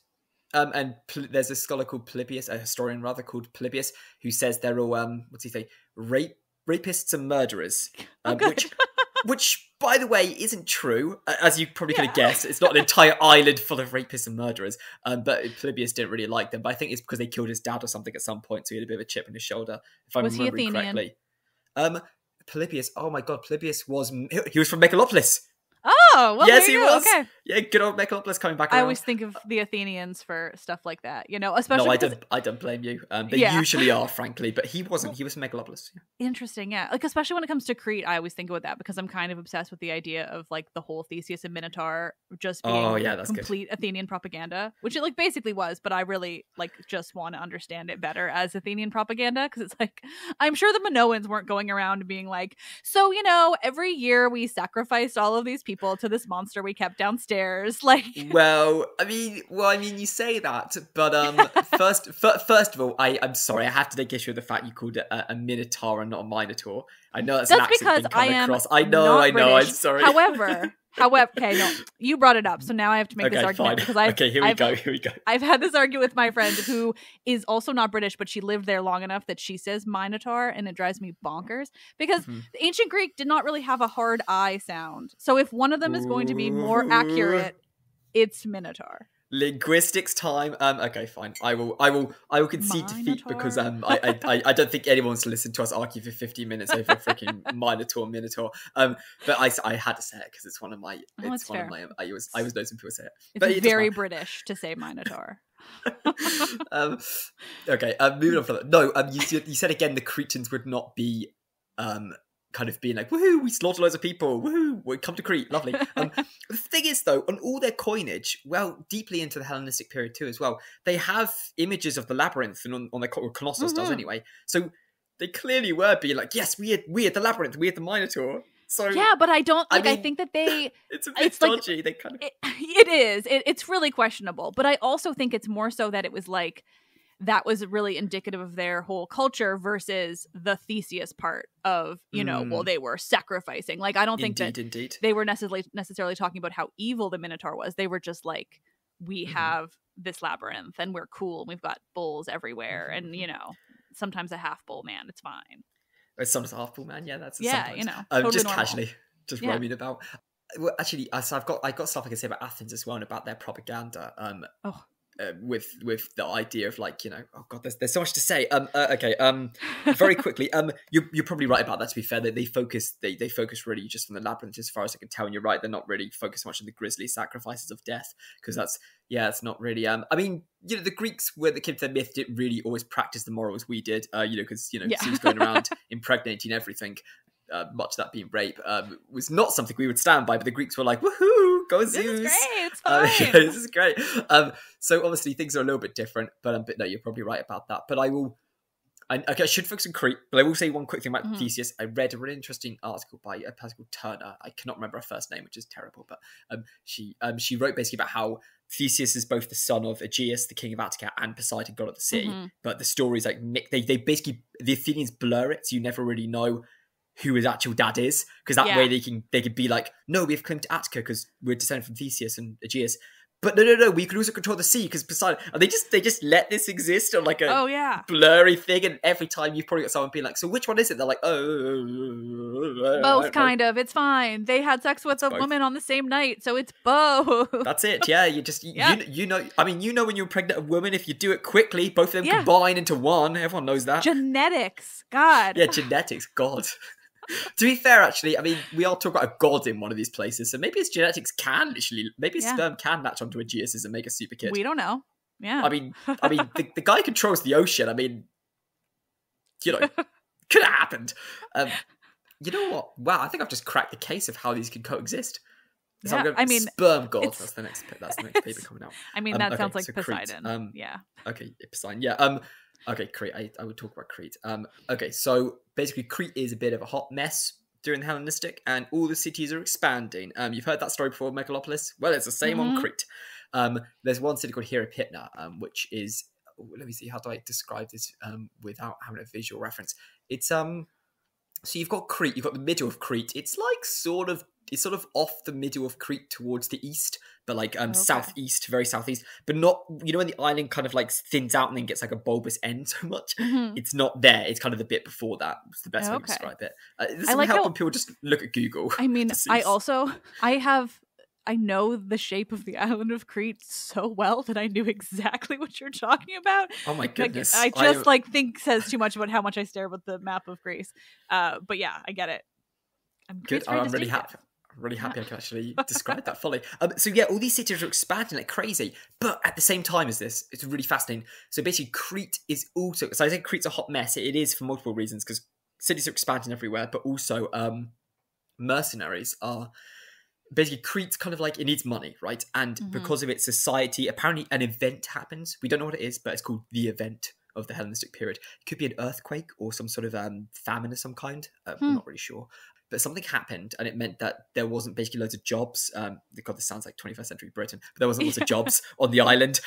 And there's a scholar called Polybius, a historian rather called Polybius, who says they're all what's he say, rapists and murderers, which by the way isn't true, as you probably could have guessed. It's not an entire island full of rapists and murderers, but Polybius didn't really like them. But I think it's because they killed his dad or something at some point, so he had a bit of a chip on his shoulder, if I'm remembering correctly. Polybius, oh my god, Polybius was from Megalopolis. Oh, well, yes, he was. Okay. Yeah, good old Megalopolis coming back around. I always think of the Athenians for stuff like that, especially. No, I don't blame you. They usually are, frankly, but he wasn't. He was from Megalopolis. Yeah. Interesting, yeah. Like, especially when it comes to Crete, I always think about that because I'm kind of obsessed with the idea of like the whole Theseus and Minotaur just being complete good. Athenian propaganda, which it like basically was. But I really like just want to understand it better as Athenian propaganda, because it's like I'm sure the Minoans weren't going around being like, so every year we sacrificed all of these people to this monster we kept downstairs. Like, well, I mean, you say that, but first of all, I'm sorry, I have to take issue with the fact you called it a minotaur and not a minotaur. I know that's an accent because I am across. I know. I'm sorry. However, okay, no, you brought it up, so now I have to make this argument because here we go. I've had this argument with my friend who is also not British, but she lived there long enough that she says Minotaur, and it drives me bonkers because the ancient Greek did not really have a hard I sound. So if one of them is going to be more accurate, it's Minotaur. Linguistics time. Okay, fine. I will concede defeat because I don't think anyone wants to listen to us argue for 50 minutes over freaking Minotaur. But I had to say it because it's one of my. It's one fair. Of my. I was noticing people say it. It's very British to say Minotaur. Okay. Moving on from that. No. You said again the Cretans would not be kind of being like, woohoo, we slaughter loads of people, woohoo, we come to Crete, lovely. The thing is, though, on all their coinage, well, deeply into the Hellenistic period too as well, they have images of the labyrinth, and on their Colossus does anyway. So they clearly were being like, yes, we had the labyrinth, we had the Minotaur. So yeah, but I don't like. I I think that they it's a bit dodgy. Like, they kind of it is. It's really questionable. But I also think it's more so that it was like that was really indicative of their whole culture versus the Theseus part of, you know, well, they were sacrificing. Like, I don't think that they were necessarily talking about how evil the Minotaur was. They were just like, we have this labyrinth and we're cool and we've got bulls everywhere, and, you know, sometimes a half bull man, it's fine. Or sometimes a half bull man, yeah, that's sometimes. You know, totally just normal. Casually, just roaming about. Well, actually, so I've got stuff I can say about Athens as well, and about their propaganda. With the idea of, like, you know, oh god, there's so much to say. Okay. Very quickly. You're probably right about that. To be fair, they focus really just on the labyrinth, as far as I can tell. And you're right, they're not really focused much on the grisly sacrifices of death, because it's not really. I mean, you know, the Greeks, when they came to their myth, didn't really always practice the morals we did. You know, because Zeus going around impregnating everything. Much of that being rape, was not something we would stand by, but the Greeks were like, woohoo, go Zeus. This is great, it's fine. This is great. So obviously things are a little bit different, but no, you're probably right about that. But I should focus on Crete, but I will say one quick thing about Theseus. I read a really interesting article by a person called Turner. I cannot remember her first name, which is terrible, but she wrote basically about how Theseus is both the son of Aegeus, the king of Attica, and Poseidon, god of the sea. But the stories, like, they basically, the Athenians blur it, so you never really know who his actual dad is, because that way they could be like, no, we have claim to Attica because we're descended from Theseus and Aegeus, but no, we could also control the sea because Poseidon. And they just let this exist on like a blurry thing, and every time you've probably got someone being like, so which one is it? They're like, both, kind of. It's fine. They had sex with a woman on the same night, so it's both. That's it. Yeah, you know. I mean, you know, when you're pregnant a woman, if you do it quickly, both of them combine into one. Everyone knows that. Genetics, God. Yeah, genetics, God. To be fair, actually, I mean, we are talking about a god in one of these places, so maybe his genetics can literally, maybe his sperm can match onto Aegeus's and make a super kid. We don't know. Yeah. I mean, the guy controls the ocean. I mean, you know, could have happened. You know what? Wow, I think I've just cracked the case of how these can coexist. Yeah, I mean, sperm god. That's the next paper coming out. I mean, that sounds like so Poseidon. Crete. Yeah. Okay, Poseidon. Yeah. Okay, Crete. I would talk about Crete. Okay, so basically Crete is a bit of a hot mess during the Hellenistic, and all the cities are expanding. You've heard that story before, Megalopolis? Well, it's the same on Crete. There's one city called Hierapytna, which is, let me see, how do I describe this without having a visual reference? It's so you've got Crete, you've got the middle of Crete. It's like sort of off the middle of Crete towards the east, but like southeast, very southeast, but not, you know, when the island kind of like thins out and then gets like a bulbous end so much, it's not there. It's kind of the bit before that. It's the best way to describe it. This doesn't help when people just look at Google. I mean, I know the shape of the island of Crete so well that I knew exactly what you're talking about. Oh my goodness. Like, I just think says too much about how much I stare at the map of Greece. But yeah, I get it. Good. I'm really happy. Really happy I can actually describe that fully. So yeah, all these cities are expanding like crazy, but at the same time as this, it's really fascinating. So basically, Crete is also, so I think Crete's a hot mess. It is for multiple reasons, because cities are expanding everywhere, but also mercenaries are, basically Crete's kind of like, it needs money, right? And because of its society, apparently an event happens. We don't know what it is, but it's called the event of the Hellenistic period. It could be an earthquake or some sort of famine of some kind. I'm not really sure. But something happened, and it meant that there wasn't basically loads of jobs. God, this sounds like 21st century Britain, but there wasn't lots of jobs on the island.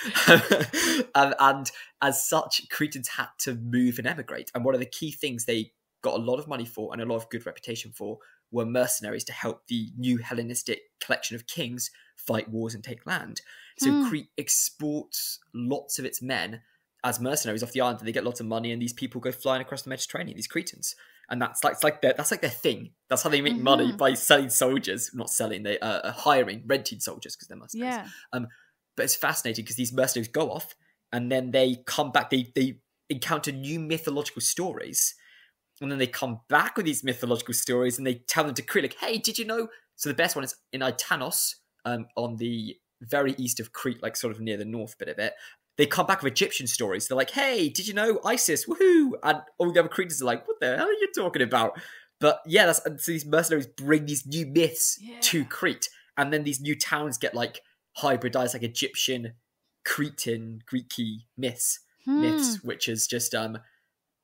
And as such, Cretans had to move and emigrate. And one of the key things they got a lot of money for and a lot of good reputation for were mercenaries to help the new Hellenistic collection of kings fight wars and take land. So Crete exports lots of its men as mercenaries off the island, and they get lots of money, and these people go flying across the Mediterranean, these Cretans. And that's like their thing. That's how they make money, by selling soldiers. Not selling, they are hiring, renting soldiers, because they're mercenaries. Yeah. But it's fascinating because these mercenaries go off and then they come back. They encounter new mythological stories, and then they come back with these mythological stories and they tell them to Crete, like, hey, did you know? So the best one is in Itanos, on the very east of Crete, like sort of near the north bit of it. They come back with Egyptian stories. They're like, hey, did you know Isis? Woohoo! And all the other Cretans are like, what the hell are you talking about? But yeah, so these mercenaries bring these new myths Yeah. to Crete, and then these new towns get like hybridized, like Egyptian, Cretan, Greeky myths, which is just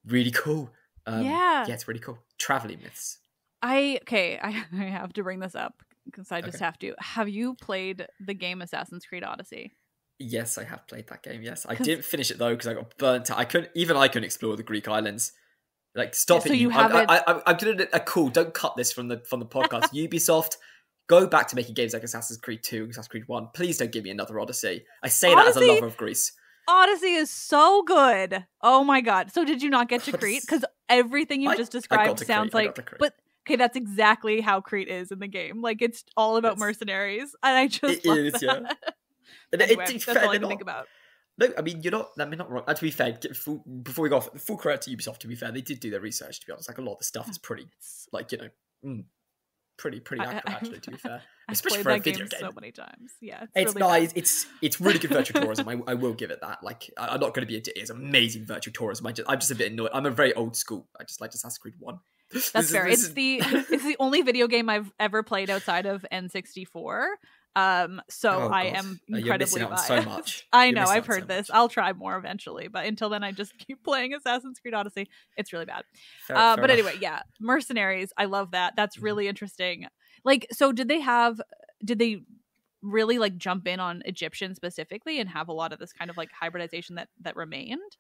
really cool. Yeah. It's really cool. Traveling myths. I have to bring this up because I just have to. Have you played the game Assassin's Creed Odyssey? Yes, I have played that game. Yes, I didn't finish it though because I got burnt out. I couldn't explore the Greek islands. Like, stop it! You haven't. I'm doing a cool. Don't cut this from the podcast. Ubisoft, go back to making games like Assassin's Creed 2, Assassin's Creed 1. Please don't give me another Odyssey. I say that as a lover of Greece. Odyssey is so good. Oh my god! So did you not get to Crete? Because everything you just described sounds like. But okay, that's exactly how Crete is in the game. Like, it's all about mercenaries, and I just love that. Yeah. Anyway, that's all I can think about. No, I mean, you're not wrong. And to be fair, before we go off, full credit to Ubisoft, to be fair, they did do their research, to be honest. Like, a lot of the stuff is pretty, like, pretty accurate, actually, to be fair. Especially for a video game. So many times. Yeah. It's really nice. It's really good virtual tourism. I will give it that. Like, I'm not going to be it's amazing virtual tourism. I'm just a bit annoyed. I'm a very old school. I just like Assassin's Creed 1. That's fair. It's the only video game I've ever played outside of N64. I am incredibly biased. So much. I know, I've heard this. I'll try more eventually, but until then I just keep playing Assassin's Creed Odyssey. It's really bad. Fair anyway, yeah, mercenaries, I love that. That's really interesting. Like, so did they really like jump in on Egyptian specifically and have a lot of this kind of like hybridization that remained?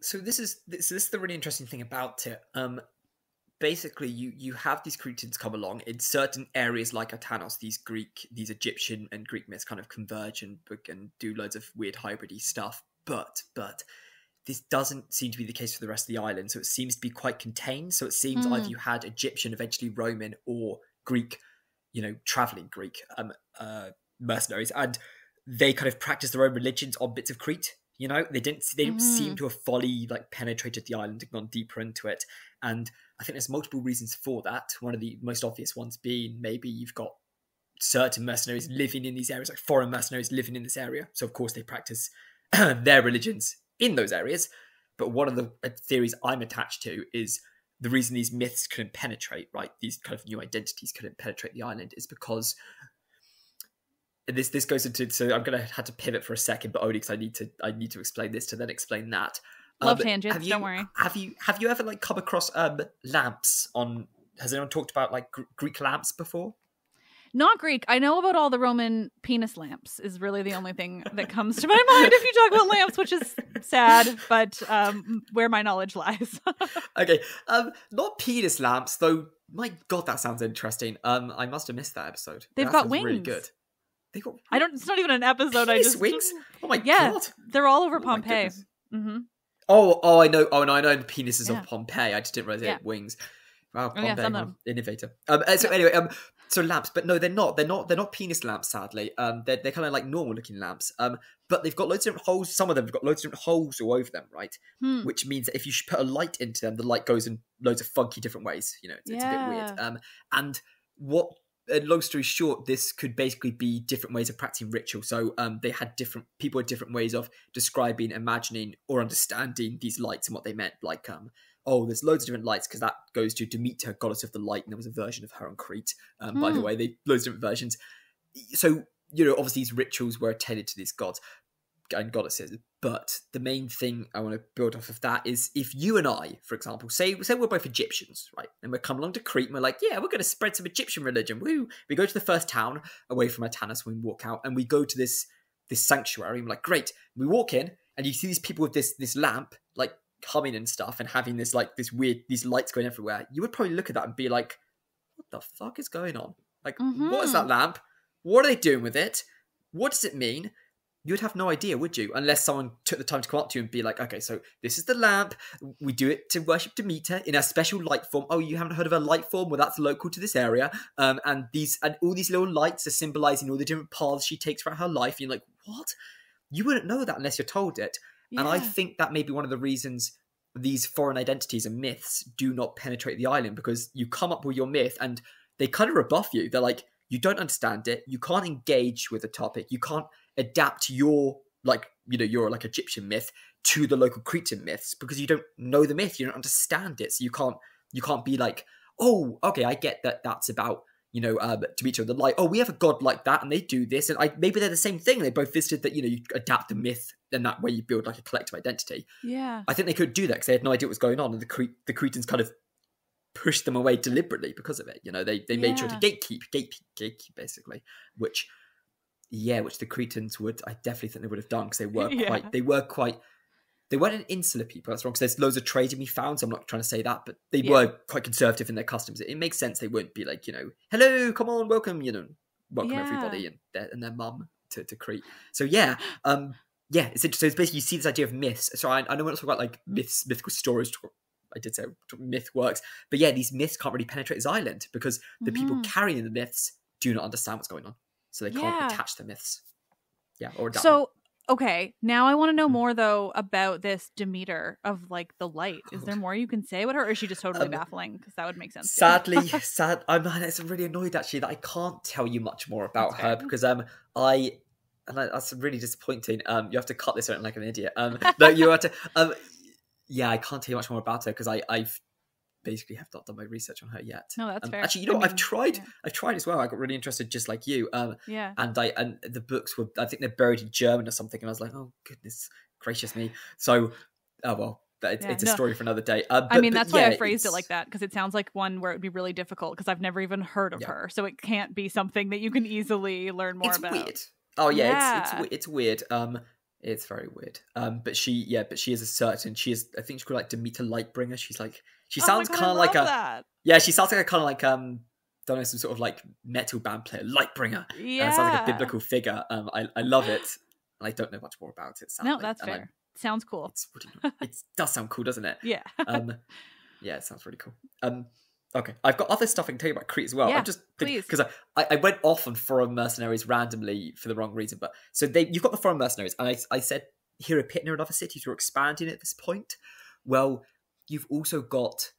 So this is the really interesting thing about it. Basically, you have these Cretans come along in certain areas like Atanos. These Egyptian and Greek myths kind of converge and do loads of weird hybridy stuff. But this doesn't seem to be the case for the rest of the island. So it seems to be quite contained. So it seems either you had Egyptian, eventually Roman, or Greek, traveling Greek mercenaries, and they kind of practiced their own religions on bits of Crete. They didn't seem to have fully like penetrated the island and gone deeper into it. And I think there's multiple reasons for that. One of the most obvious ones being maybe you've got certain mercenaries living in these areas, like foreign mercenaries living in this area. So of course they practice their religions in those areas. But one of the theories I'm attached to is the reason these myths couldn't penetrate, right? These kind of new identities couldn't penetrate the island is because this goes into, so I'm gonna have to pivot for a second, but only because I need to explain this to then explain that. Love tangents, don't worry. Have you ever like come across lamps on? Has anyone talked about like Greek lamps before? Not Greek. I know about all the Roman penis lamps. Is really the only thing that comes to my mind if you talk about lamps, which is sad, but where my knowledge lies. Okay, not penis lamps though. My God, that sounds interesting. I must have missed that episode. They've got wings. Really good. It's not even an episode. Wings. Oh my God. They're all over Pompeii. Mm-hmm. Oh, I know. Oh, no, I know the penises of Pompeii. I just didn't realize they had wings. Wow, Pompeii, innovator. Anyway, so lamps, but no, they're not. They're not penis lamps. Sadly, they're kind of like normal looking lamps. But they've got loads of different holes. Some of them have got loads of different holes all over them, right? Which means that if you put a light into them, the light goes in loads of funky different ways. It's a bit weird. And what? Long story short, this could basically be different ways of practicing ritual. So they had people had different ways of describing, imagining, or understanding these lights and what they meant. Like, there's loads of different lights because that goes to Demeter, goddess of the light, and there was a version of her on Crete. By the way, loads of different versions. So, obviously these rituals were attended to these gods and goddesses. But the main thing I want to build off of that is if you and I, for example, say we're both Egyptians, right? And we come along to Crete and we're like, yeah, we're going to spread some Egyptian religion. Woo! We go to the first town away from Atanas when we walk out and we go to this sanctuary and we're like, great. We walk in and you see these people with this lamp, like humming and stuff and having these lights going everywhere. You would probably look at that and be like, what the fuck is going on? Like, what is that lamp? What are they doing with it? What does it mean? You'd have no idea, would you? Unless someone took the time to come up to you and be like, okay, so this is the lamp. We do it to worship Demeter in a special light form. Oh, you haven't heard of a light form? Well, that's local to this area. And all these little lights are symbolizing all the different paths she takes throughout her life. And you're like, what? You wouldn't know that unless you're told it. Yeah. And I think that may be one of the reasons these foreign identities and myths do not penetrate the island, because you come up with your myth and they kind of rebuff you. They're like, you don't understand it. You can't engage with the topic. You can't adapt your Egyptian myth to the local Cretan myths because you don't know the myth. You don't understand it. So you can't be like, oh, okay, I get that that's about, Demeter, the light. Oh, we have a god like that, and they do this, and maybe they're the same thing. They both visited that, you adapt the myth, and that way you build like a collective identity. Yeah. I think they could do that because they had no idea what was going on, and the Cretans kind of pushed them away deliberately because of it. They made sure to gatekeep basically, which the Cretans I definitely think they would have done, because they weren't an insular people. That's wrong, because there's loads of trade to be found, so I'm not trying to say that, but they were quite conservative in their customs. It makes sense they wouldn't be like, hello, come on, welcome, welcome everybody and their mum to Crete. So it's interesting. So it's basically, you see this idea of myths. So I know we're not talking about like myths, mythical stories. I did say myth works, but these myths can't really penetrate this island because the people carrying the myths do not understand what's going on, so they can't attach the myths. Or adapt them. Okay, now I want to know more, though, about this Demeter of, like, the light. Is there more you can say about her, or is she just totally baffling? Because that would make sense. Sadly, I'm really annoyed, actually, that I can't tell you much more about her, because that's really disappointing. You have to cut this out like an idiot. No, you have to... I can't tell you much more about her, because I've basically have not done my research on her yet. No, that's fair. Actually, I've tried as well. I got really interested, just like you. And the books were, I think they're buried in German or something, and I was like, oh goodness gracious me. So, it's a story for another day. That's why I phrased it like that, because it sounds like one where it would be really difficult, because I've never even heard of her, so it can't be something that you can easily learn more about. It's weird. Oh yeah, it's weird. It's very weird. But she is a certain. She is. I think she's called like Demeter Lightbringer. She's like. She sounds kind of like that. She sounds like a kind of like don't know, some sort of like metal band player, Lightbringer. Yeah, sounds like a biblical figure. I love it, and I don't know much more about it. Sadly. No, that's fair. Sounds cool. It does sound cool, doesn't it? Yeah. It sounds really cool. Okay, I've got other stuff I can tell you about Crete as well. Yeah, I'm just please. Because I went off on foreign mercenaries randomly for the wrong reason. But so you've got the foreign mercenaries, and I said Hirapitna and other cities were expanding at this point. Well, you've also got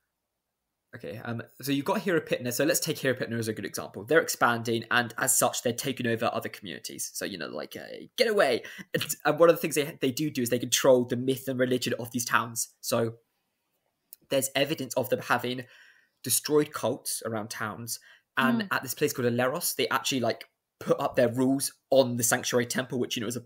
so you've got Hirapitna. So let's take Hirapitna as a good example. They're expanding, and as such, they're taking over other communities. So get away. And one of the things they do is they control the myth and religion of these towns. So there's evidence of them having destroyed cults around towns, and at this place called Aleros, they actually like put up their rules on the sanctuary temple, which is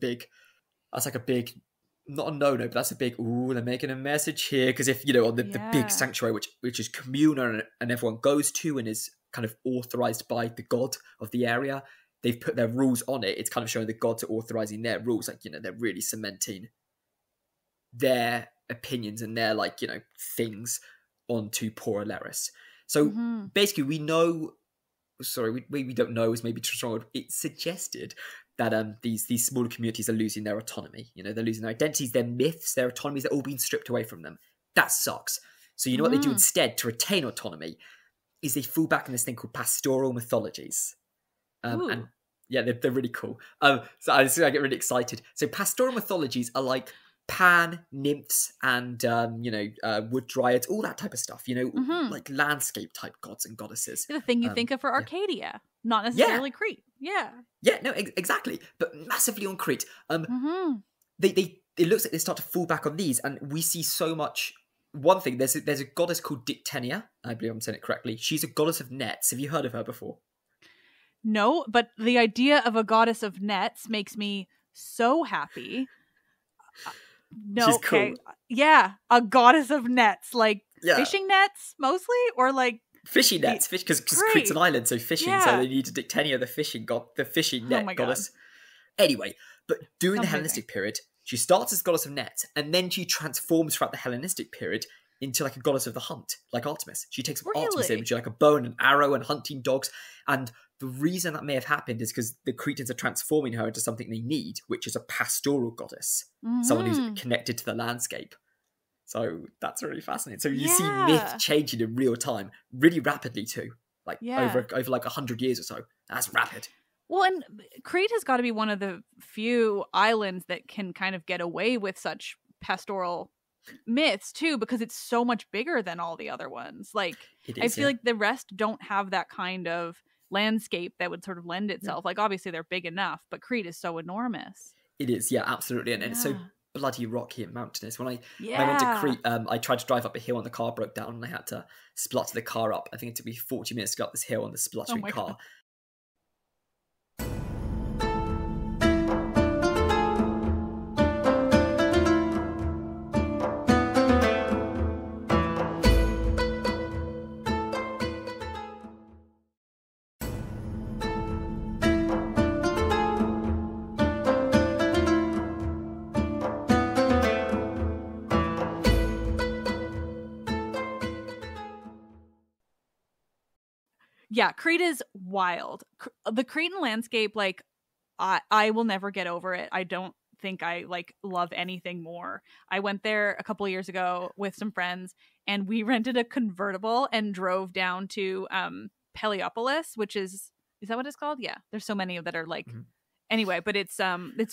that's like a big, not a no-no, but that's a big, they're making a message here, because if on the big sanctuary, which is communal and everyone goes to and is kind of authorized by the god of the area, they've put their rules on it. It's kind of showing the gods are authorizing their rules, like they're really cementing their opinions and their things onto poor Aleris. So basically, we know. Sorry, we don't know is maybe too strong. It's suggested that these smaller communities are losing their autonomy. They're losing their identities, their myths, their autonomies. They're all being stripped away from them. That sucks. So what they do instead to retain autonomy is they fall back in this thing called pastoral mythologies. And they're really cool. So I get really excited. So pastoral mythologies are like Pan, nymphs, and wood dryads, all that type of stuff. Like landscape type gods and goddesses. The thing you think of for Arcadia, not necessarily Crete. Yeah. Yeah. No, exactly. But massively on Crete. They it looks like they start to fall back on these, and we see so much. One thing, there's a goddess called Dictenia. I believe I'm saying it correctly. She's a goddess of nets. Have you heard of her before? No, but the idea of a goddess of nets makes me so happy. No, she's cool. Yeah, a goddess of nets, like fishing nets mostly, or like fishing nets, because Crete's an island, so fishing. So they need a Dictenia, the fishing net goddess. Anyway, but during the Hellenistic period, she starts as goddess of nets, and then she transforms throughout the Hellenistic period into like a goddess of the hunt, like Artemis. She takes Artemis imagery, like a bow and an arrow and hunting dogs. And the reason that may have happened is because the Cretans are transforming her into something they need, which is a pastoral goddess, someone who's connected to the landscape. So that's really fascinating. So you see myth changing in real time, really rapidly too, like over like 100 years or so. That's rapid. Well, and Crete has got to be one of the few islands that can kind of get away with such pastoral myths too, because it's so much bigger than all the other ones. Like I feel like the rest don't have that kind of landscape that would sort of lend itself. Like obviously they're big enough, but Crete is so enormous. It is, absolutely. And it's so bloody rocky and mountainous. When I went to Yeah. Crete, I tried to drive up a hill and the car broke down and I had to splutter the car up. I think it took me 40 minutes to go up this hill on the spluttering my car. God. Yeah, Crete is wild. The Cretan landscape, like, I will never get over it. I don't think I like love anything more. I went there a couple of years ago with some friends, and we rented a convertible and drove down to Peliopolis, which is that what it's called? Yeah, there's so many that are like. Anyway, but it's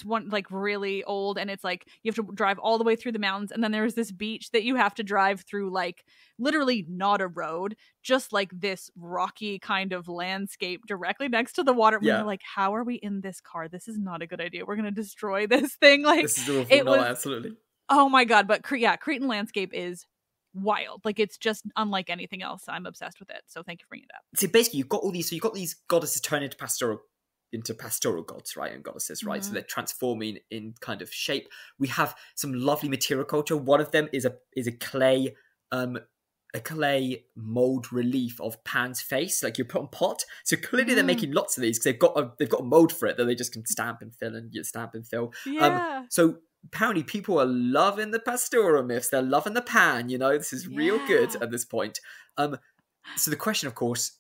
one like really old, and it's like you have to drive all the way through the mountains, and then there's this beach that you have to drive through, like literally not a road, just like this rocky kind of landscape directly next to the water. Yeah. We're like, how are we in this car? This is not a good idea. We're gonna destroy this thing. Like, This is awful. No, absolutely. Oh my God, but Cretan landscape is wild. Like, it's just unlike anything else. I'm obsessed with it. So thank you for bringing it up. So basically, you've got all these. So you've got these goddesses turning into pastoral gods, right, and goddesses, right? So they're transforming in kind of shape. We have some lovely material culture. One of them is a clay mold relief of Pan's face, like you put on pot. So clearly they're making lots of these because they've got a mold for it that they just can stamp and fill and stamp and fill. Yeah. So apparently people are loving the pastoral myths. They're loving the Pan. This is real good at this point. So the question, of course,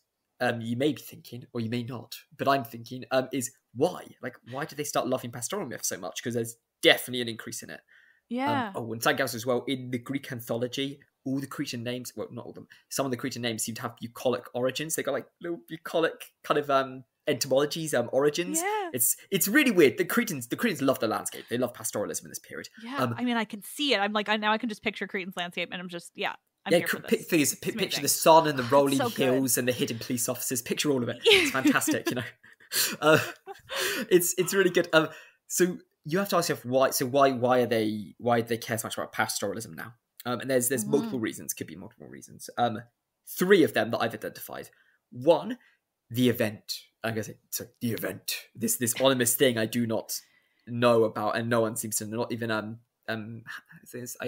you may be thinking, or you may not, but I'm thinking, is why? Like, why did they start loving pastoral myths so much? Because there's definitely an increase in it. Yeah. And Sagas as well, in the Greek anthology, all the Cretan names, well, not all of them, some of the Cretan names seem to have bucolic origins. They got like little bucolic kind of etymologies, origins. Yeah. It's really weird. The Cretans love the landscape. They love pastoralism in this period. Yeah. I mean, I can see it. I'm like, now I can just picture Cretan's landscape, and I'm just, I'm here for this. Picture the sun and the rolling hills and the hidden police officers. Picture all of it. It's fantastic, It's really good. So you have to ask yourself why. So why do they care so much about pastoralism now? And there's multiple reasons. Could be multiple reasons. 3 of them that I've identified. 1, the event. I'm gonna say the event. This ominous thing I do not know about, and no one seems to, not even I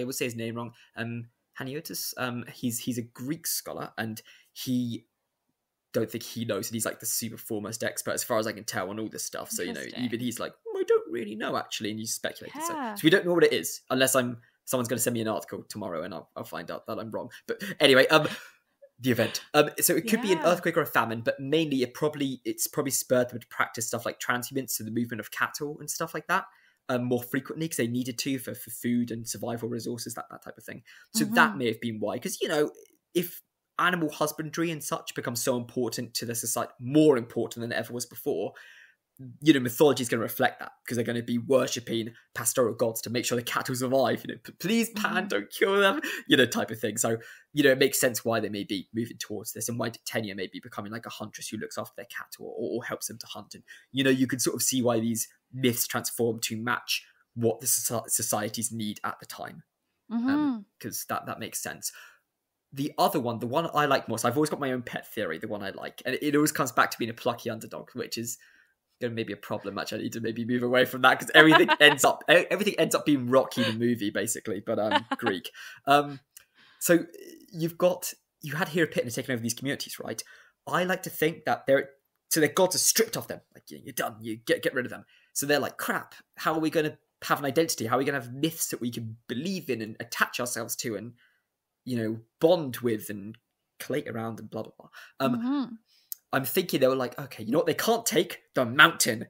would say his name wrong. Haniotis, he's a Greek scholar, and he don't think he knows, and he's like the super foremost expert as far as I can tell on all this stuff. So even he's like, I don't really know actually, and you speculate. Yeah. So we don't know what it is unless someone's going to send me an article tomorrow, and I'll find out that I'm wrong. But anyway, the event. So it could be an earthquake or a famine, but mainly it's probably spurred them to practice stuff like transhumance, so the movement of cattle and stuff like that. More frequently because they needed to for food and survival resources, that type of thing. So that may have been why. Because, if animal husbandry and such becomes so important to the society, more important than it ever was before, mythology is going to reflect that because they're going to be worshipping pastoral gods to make sure the cattle survive. Please, Pan, don't kill them, type of thing. So, it makes sense why they may be moving towards this, and why Titania may be becoming like a huntress who looks after their cattle or helps them to hunt. And, you can sort of see why these myths transform to match what the societies need at the time. Because that makes sense. The other one, the one I like most, I've always got my own pet theory, the one I like, and it always comes back to being a plucky underdog, which is going to maybe a problem. Actually, I need to maybe move away from that because everything ends up being Rocky the movie, basically, but Greek. So you had Hero Pitna taking over these communities, right? I like to think that their gods are stripped off them. Like, you're done. You get rid of them. So they're like, crap. How are we going to have an identity? How are we going to have myths that we can believe in and attach ourselves to and bond with and collate around and blah blah blah. I'm thinking they were like, okay, you know what? They can't take the mountain.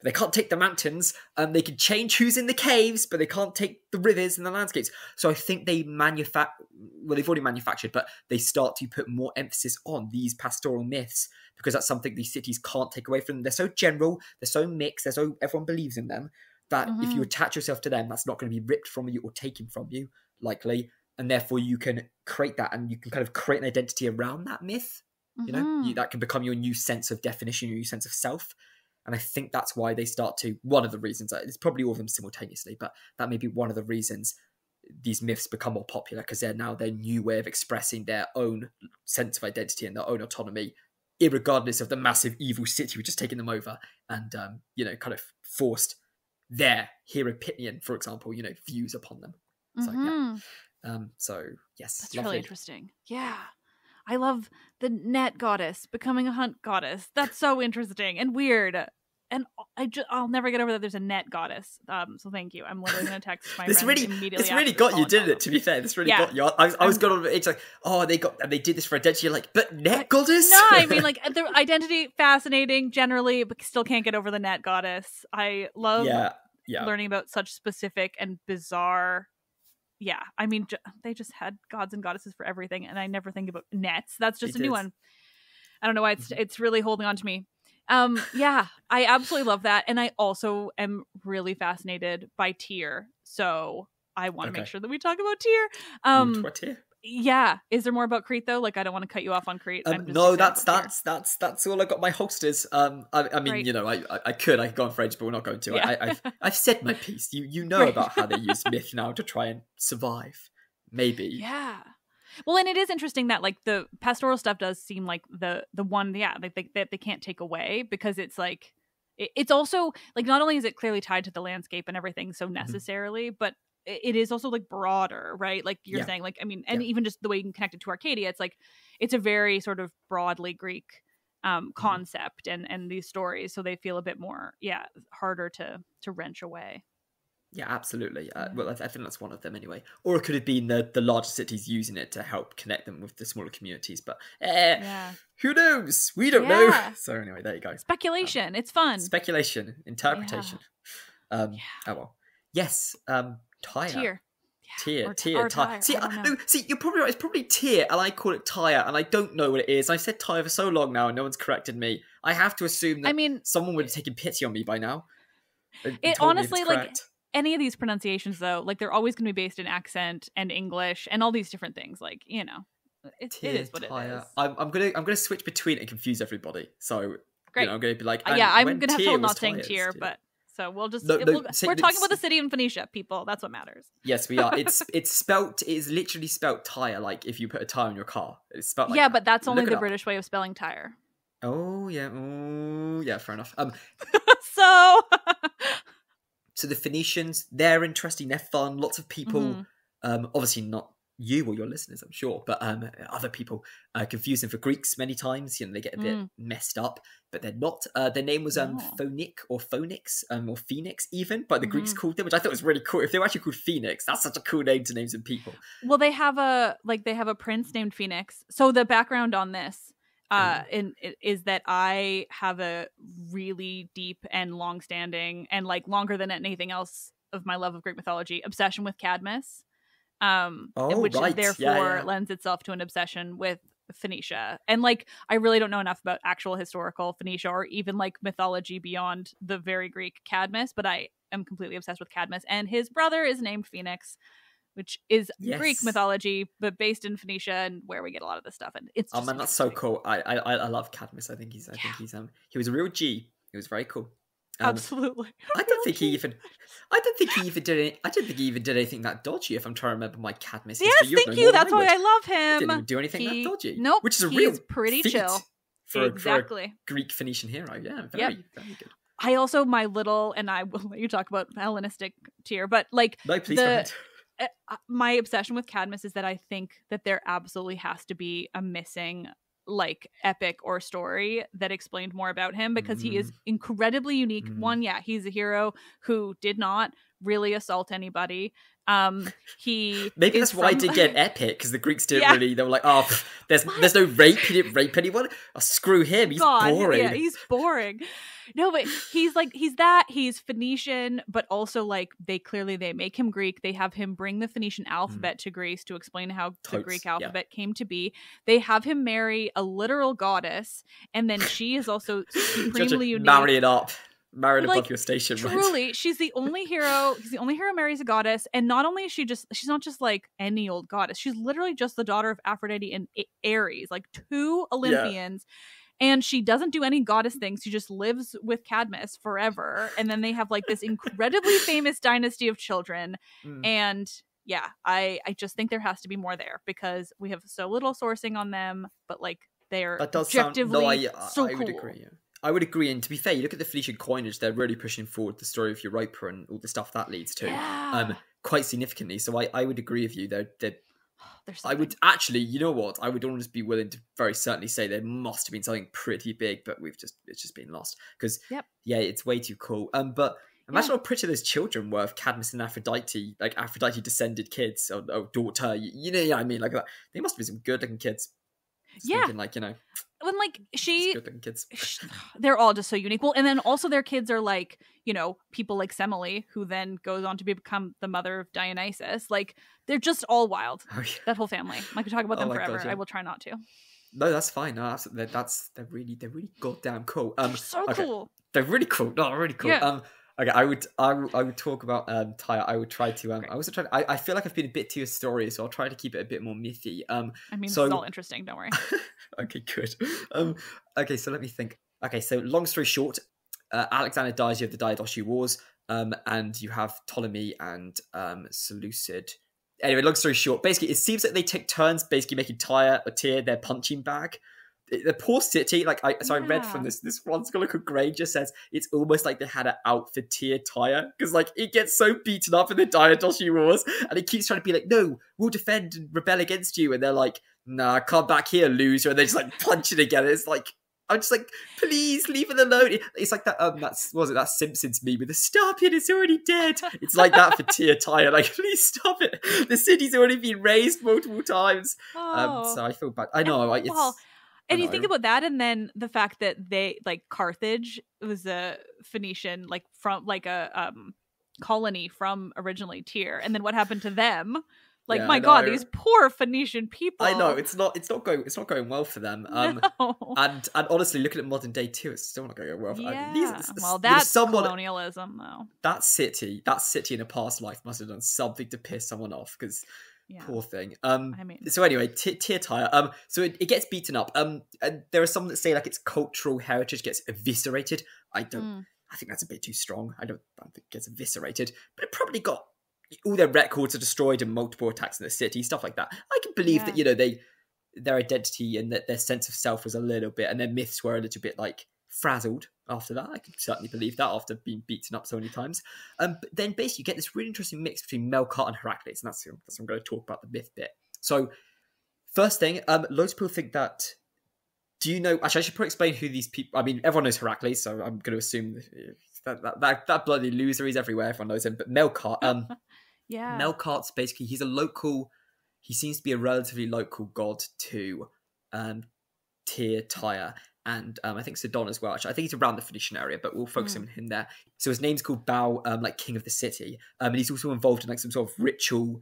They can't take the mountains. They can change who's in the caves, but they can't take the rivers and the landscapes. So I think they they've already manufactured, but they start to put more emphasis on these pastoral myths because that's something these cities can't take away from them. They're so general, they're so mixed, everyone believes in them that if you attach yourself to them, that's not going to be ripped from you or taken from you, likely. And therefore you can create that, and you can kind of create an identity around that myth. That can become your new sense of definition, your new sense of self. And I think that's why they start to, one of the reasons, it's probably all of them simultaneously, but that may be one of the reasons these myths become more popular, because they're now their new way of expressing their own sense of identity and their own autonomy, irregardless of the massive evil city which has taken them over and, kind of forced their hero opinion, for example, views upon them. So, so yes. That's lovely. Really interesting. Yeah. I love the net goddess becoming a hunt goddess. That's so interesting and weird. And I'll never get over that there's a net goddess. So thank you. I'm literally going to text my friend immediately. This really got you, didn't it? To be fair, this really got you. I was going on. It's like, they did this for identity. You're like, but net goddess? No, I mean, like, the identity, fascinating generally, but still can't get over the net goddess. I love learning about such specific and bizarre. Yeah, I mean, they just had gods and goddesses for everything, and I never think about nets. That's just a new one. I don't know why it's really holding on to me. I absolutely love that, and I also am really fascinated by Tyr. So I want to make sure that we talk about Tyr. What Tyr? Yeah, is there more about Crete though? Like, I don't want to cut you off on Crete. No, that's all I got. My holsters. I mean, right. I could go on for ages, but we're not going to. Yeah. I've said my piece. You know about how they use myth now to try and survive. Maybe. Yeah. Well, and it is interesting that like the pastoral stuff does seem like the one, like they can't take away, because it's like it's also like not only is it clearly tied to the landscape and everything so necessarily, but it is also like broader, right? Like you're saying, like, I mean, and even just the way you can connect it to Arcadia, it's like it's a very sort of broadly Greek concept and these stories, so they feel a bit more harder to wrench away. Yeah, absolutely. Well, I think that's one of them anyway. Or it could have been the larger cities using it to help connect them with the smaller communities. But who knows? We don't know. So anyway, there you go. Speculation. It's fun. Speculation. Interpretation. Oh well. Yes. Tyre. Tyre. Tyre. See, you're probably right. It's probably Tyr, and I call it Tyre, and I don't know what it is. I've said Tyre for so long now, and no one's corrected me. I have to assume that someone would have taken pity on me by now. It honestly, like, any of these pronunciations, though, like, they're always going to be based in accent and English and all these different things. Like, it is what Tyre. it is. I'm gonna switch between and confuse everybody. So great. I'm gonna be like, I'm gonna have trouble not saying Tyr, but. So we'll just we're talking about the city in Phoenicia, people. That's what matters. Yes, we are. It's literally spelt Tyre, like if you put a tire in your car. It's spelt like but that's only the British way of spelling tire. Oh yeah, fair enough. So the Phoenicians, they're interesting, they're fun. Lots of people, obviously not you or your listeners, I'm sure, but other people confuse them for Greeks many times. They get a bit messed up, but they're not. Their name was Phonic or Phonix or Phoenix even, but the Greeks called them, which I thought was really cool. If they were actually called Phoenix, that's such a cool name to name some people. Well, they have a prince named Phoenix. So the background on this is that I have a really deep and long-standing and like longer than anything else of my love of Greek mythology obsession with Cadmus. Which therefore lends itself to an obsession with Phoenicia. And like, I really don't know enough about actual historical Phoenicia or even like mythology beyond the very Greek Cadmus, but I am completely obsessed with Cadmus. And his brother is named Phoenix, which is Greek mythology, but based in Phoenicia, and where we get a lot of this stuff. And it's just that's so cool. I love Cadmus. I think he was a real G. He was very cool. Absolutely. I don't think he even did anything that dodgy, if I'm trying to remember my Cadmus history. Yes, thank you. That's why I love him. He didn't do anything that dodgy. Nope. Which is a real pretty chill for a Greek Phoenician hero. Yeah, very good. I also, my little, and I will let you talk about Hellenistic Tyr, but like no, please go ahead. My obsession with Cadmus is that I think that there absolutely has to be a missing like epic or story that explained more about him, because he is incredibly unique. One, he's a hero who did not really assault anybody. Maybe that's why I did get epic, because the Greeks didn't really. They were like, there's no rape. He didn't rape anyone. Oh, screw him. He's boring. Yeah, he's boring. No, but he's Phoenician, but also like they make him Greek. They have him bring the Phoenician alphabet to Greece to explain how the Greek alphabet came to be. They have him marry a literal goddess, and then she is also supremely unique. Marry it up. Married above your station, truly, right? She's the only hero. He's the only hero who marries a goddess, and not only is she's not just like any old goddess. She's literally just the daughter of Aphrodite and Ares, like two Olympians. And she doesn't do any goddess things. She just lives with Cadmus forever. And then they have like this incredibly famous dynasty of children. And yeah, I just think there has to be more there because we have so little sourcing on them, but like they're objectively so I cool. would agree. Yeah. I would agree. And to be fair, you look at the Phoenician coinage, they're really pushing forward the story of Europa and all the stuff that leads to quite significantly. So I would agree with you. I would actually, you know what? I would almost be willing to very certainly say there must have been something pretty big, but it's just been lost because it's way too cool. But imagine how pretty those children were of Cadmus and Aphrodite, like Aphrodite descended kids or daughter. You know what I mean? Like that. They must be some good looking kids. Thinking, like, you know, when like good looking kids. They're all just so unique. Well, and then also their kids are like, you know, people like Semele, who then goes on to become the mother of Dionysus. Like they're just all wild. Oh, yeah. That whole family. I could talk about them forever. God, yeah. I will try not to. No, that's fine. No, absolutely. They're really goddamn cool. They're so cool. They're really cool. No, really cool. Yeah. Okay, I would talk about Tyre. I would try to I also try. I feel like I've been a bit too historious, so I'll try to keep it a bit more mythy. I mean, this is all interesting. Don't worry. Okay, good. Okay, so let me think. Okay, so long story short, Alexander dies. You have the Diadochi Wars, and you have Ptolemy and Seleucid. Anyway, long story short, basically, it seems like they take turns, basically making Tyre their punching bag. The poor city, I read from this one scholar called Granger says it's almost like they had it out for Tyre because like it gets so beaten up in the Diadochi Wars and it keeps trying to be like, no, we'll defend and rebel against you, and they're like, nah, come back here, loser, and they just like punch it again. It's like, I'm just like, please leave it alone. It's like that that Simpsons meme with the stop it, it's already dead. It's like that for Tyre, like, please stop it. The city's already been razed multiple times. So I feel bad. I know, and you think about that, and then the fact that they like Carthage was a Phoenician, like from like a colony from originally Tyre, and then what happened to them? Like, my God, these poor Phoenician people. I know it's not going well for them. No. And honestly, looking at modern day too, it's still not going well. Yeah. Well, that's colonialism, though. That city in a past life must have done something to piss someone off because. Yeah. Poor thing. So anyway, Tyre. So it gets beaten up. And there are some that say like its cultural heritage gets eviscerated. I think that's a bit too strong. I don't think it gets eviscerated, but it probably got all their records are destroyed and multiple attacks in the city, stuff like that. I can believe that, you know, their identity and that their sense of self was a little bit, and their myths were a little bit like frazzled after that. I can certainly believe that after being beaten up so many times. But then basically you get this really interesting mix between Melkart and Heracles, and that's what I'm going to talk about, the myth bit. So first thing, loads of people think that, do you know, actually I should probably explain who these people, I mean everyone knows Heracles, so I'm going to assume that bloody loser, he's everywhere, everyone knows him, but Melkart, Melkart's basically, he seems to be a relatively local god to Tyre, and I think Sidon as well. Actually, I think he's around the Phoenician area, but we'll focus on him there. So his name's called Bao, like king of the city, and he's also involved in like some sort of ritual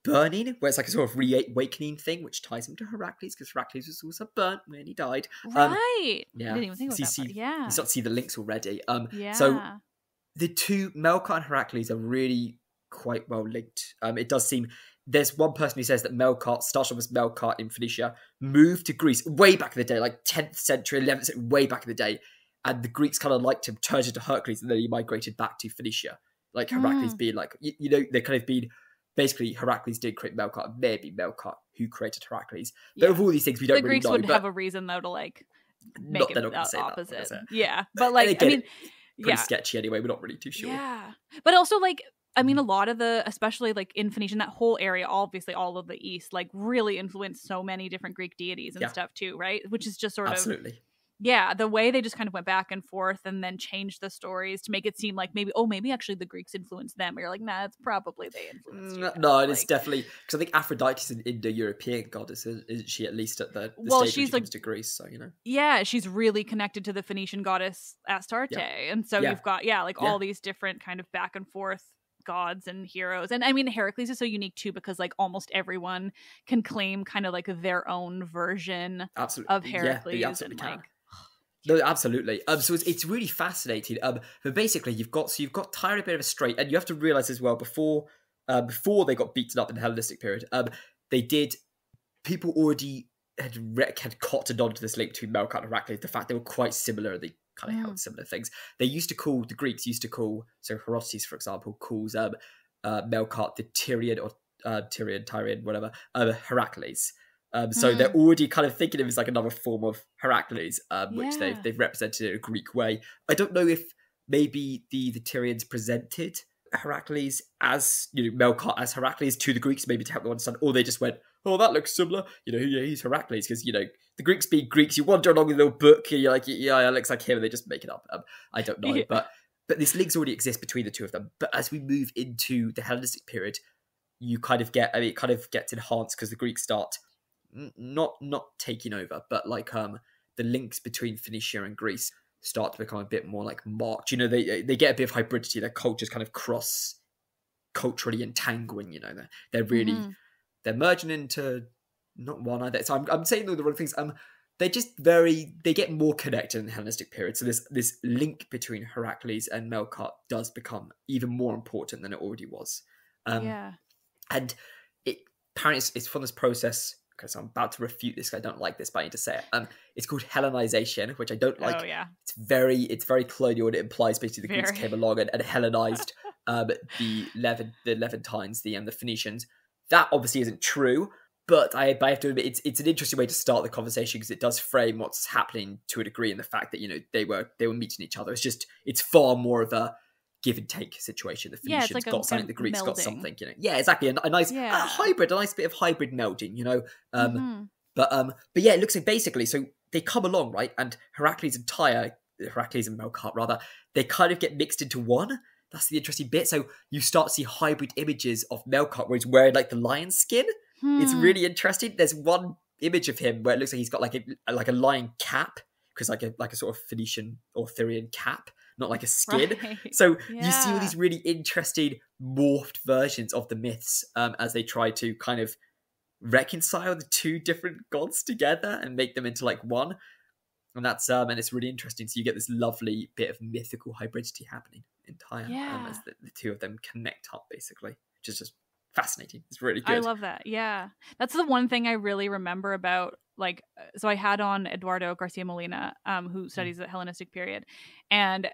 burning, where it's like a sort of reawakening thing, which ties him to Heracles, because Heracles was also burnt when he died. Right. Yeah. I didn't even think about that. You start to see the links already. So the two, Melkart and Heracles, are really quite well linked. It does seem. There's one person who says that Melkart, started off as Melkart in Phoenicia, moved to Greece way back in the day, like 10th century, 11th century, way back in the day. And the Greeks kind of liked him, turned into Hercules, and then he migrated back to Phoenicia. Like Heracles being like, you know, they kind of been, basically Heracles did create Melkart, maybe Melkart who created Heracles. But of all these things, we don't really know. The Greeks would have a reason, though, to like make it the opposite. Yeah, but like, I mean, pretty sketchy anyway, we're not really too sure. Yeah, but also like, I mean, a lot of especially like in Phoenician, that whole area, obviously all of the East, like really influenced so many different Greek deities and stuff too, right? Which is just sort of, the way they just kind of went back and forth and then changed the stories to make it seem like maybe actually the Greeks influenced them. But you're like, nah, it's probably they influenced you. No, it's definitely, because I think Aphrodite's an Indo-European goddess, isn't she, at least at the stage when she comes to Greece, so, you know. Yeah, she's really connected to the Phoenician goddess Astarte. And so you've got, all these different kind of back and forth gods and heroes. And I mean, Heracles is so unique too, because like almost everyone can claim kind of like their own version of Heracles. Yeah, absolutely can. No, absolutely. So it's really fascinating. But basically, you've got Tyre a bit of a straight, and you have to realize as well before they got beaten up in the Hellenistic period, people already had cottoned onto this link between Melkart and Heracles, the fact they were quite similar, they kind of held similar things. The Greeks used to call, so Herodotus, for example, calls Melkart the Tyrian or Tyrian, whatever, Heracles. So they're already kind of thinking of it as like another form of Heracles, which they've represented in a Greek way. I don't know if maybe the Tyrians presented Heracles as, Melkart as Heracles to the Greeks, maybe to help them understand, or they just went, oh, that looks similar, he's Heracles, because, the Greeks being Greeks, you wander along a little book, and you're like, yeah, it looks like him, and they just make it up. I don't know, but this links already exists between the two of them. But as we move into the Hellenistic period, you kind of get, it kind of gets enhanced, because the Greeks start not taking over, but like the links between Phoenicia and Greece start to become a bit more like marked. They get a bit of hybridity. Their cultures kind of cross culturally entangling. They're really they're merging into not one either. So I'm saying all the wrong things. They're just they get more connected in the Hellenistic period. So this link between Heracles and Melkart does become even more important than it already was. And apparently it's from this process. Okay, so I'm about to refute this. I don't like this, but I need to say it. It's called Hellenization, which I don't like. Oh, yeah. It's very colonial, and it implies basically the Greeks came along and Hellenized the Levantines, the Phoenicians. That obviously isn't true, but I have to admit it's an interesting way to start the conversation, because it does frame what's happening to a degree, in the fact that they were meeting each other. It's far more of a give and take situation. The Phoenicians got something, the Greeks got something, Yeah, exactly. A nice hybrid, a nice bit of hybrid melding, But yeah, it looks like basically, so they come along, right? And Heracles and Melkart rather, they kind of get mixed into one. That's the interesting bit. So you start to see hybrid images of Melkart where he's wearing like the lion skin. It's really interesting. There's one image of him where it looks like he's got like a lion cap, because like a sort of Phoenician or Tyrian cap, not like a skin. Right. So you see all these really interesting morphed versions of the myths as they try to kind of reconcile the two different gods together and make them into like one. And that's and it's really interesting. So you get this lovely bit of mythical hybridity happening entire as the two of them connect up, basically, which is just fascinating. It's really good. I love that. Yeah, that's the one thing I really remember about, like, so I had on Eduardo Garcia Molina, who studies the Hellenistic period, and